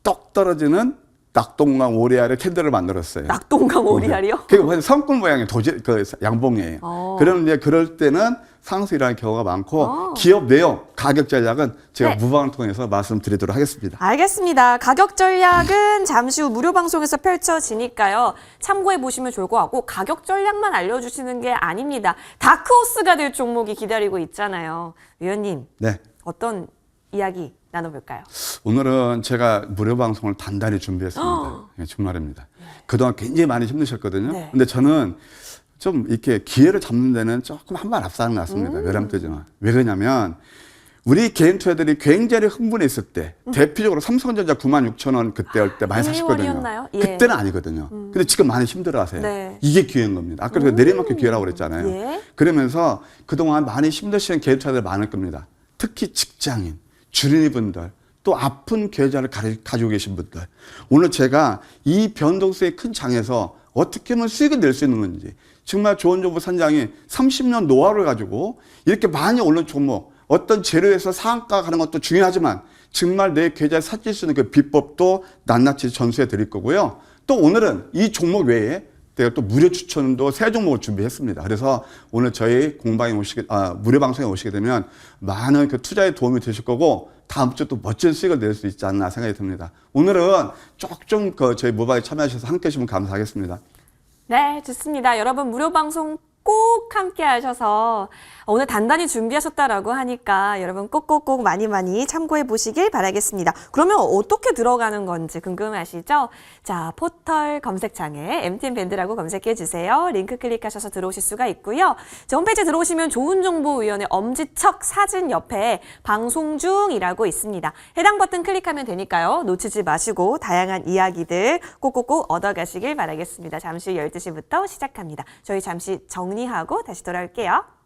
떡 떨어지는 낙동강 오리알의 캔들을 만들었어요. 낙동강 오리알이요? 그게 성분 모양의 그 양봉이에요. 그럼 이제 그럴 때는 상승이라는 경우가 많고 기업 내용 가격 전략은 제가 네. 무방을 통해서 말씀드리도록 하겠습니다. 알겠습니다. 가격 전략은 잠시 후 무료 방송에서 펼쳐지니까요. 참고해 보시면 좋을 것 같고 가격 전략만 알려주시는 게 아닙니다. 다크호스가 될 종목이 기다리고 있잖아요. 위원님, 네. 어떤 이야기 나눠볼까요? 오늘은 제가 무료 방송을 단단히 준비했습니다. 네, 정말입니다. 그동안 굉장히 많이 힘드셨거든요. 네. 근데 저는 좀 이렇게 기회를 잡는 데는 조금 한 발 앞서는 것 같습니다. 외람되지만. 왜 그러냐면 우리 개인 투자들이 굉장히 흥분했을 때 대표적으로 삼성전자 96,000원 그때 할 때 많이 사셨거든요. 1월이었나요? 예. 그때는 아니거든요. 근데 지금 많이 힘들어하세요. 네. 이게 기회인 겁니다. 아까 내리막길 기회라고 그랬잖아요. 예. 그러면서 그동안 많이 힘드시는 개인 투자들 많을 겁니다. 특히 직장인, 주린이분들, 또 아픈 계좌를 가지고 계신 분들. 오늘 제가 이 변동성의 큰 장에서 어떻게 하면 수익을 낼 수 있는 건지 정말 좋은 정보 선장이 30년 노하우를 가지고 이렇게 많이 오른 종목 어떤 재료에서 상한가 가는 것도 중요하지만 정말 내 계좌에 삭힐 수 있는 그 비법도 낱낱이 전수해 드릴 거고요. 또 오늘은 이 종목 외에 제가 또 무료 추천도 세 종목을 준비했습니다. 그래서 오늘 저희 무료 방송에 오시게 되면 많은 그 투자에 도움이 되실 거고 다음 주 또 멋진 수익을 낼 수 있지 않나 생각이 듭니다. 오늘은 조금 저희 모바일 참여하셔서 함께 해주시면 감사하겠습니다. 네, 좋습니다. 여러분 무료 방송 꼭 함께 하셔서 오늘 단단히 준비하셨다라고 하니까 여러분 꼭꼭꼭 많이 참고해 보시길 바라겠습니다. 그러면 어떻게 들어가는 건지 궁금하시죠? 자, 포털 검색창에 MTN 밴드라고 검색해 주세요. 링크 클릭하셔서 들어오실 수가 있고요. 자, 홈페이지 들어오시면 좋은정보위원회 엄지척 사진 옆에 방송 중이라고 있습니다. 해당 버튼 클릭하면 되니까요. 놓치지 마시고 다양한 이야기들 꼭꼭꼭 얻어가시길 바라겠습니다. 잠시 후 12시부터 시작합니다. 저희 잠시 정리하고 다시 돌아올게요.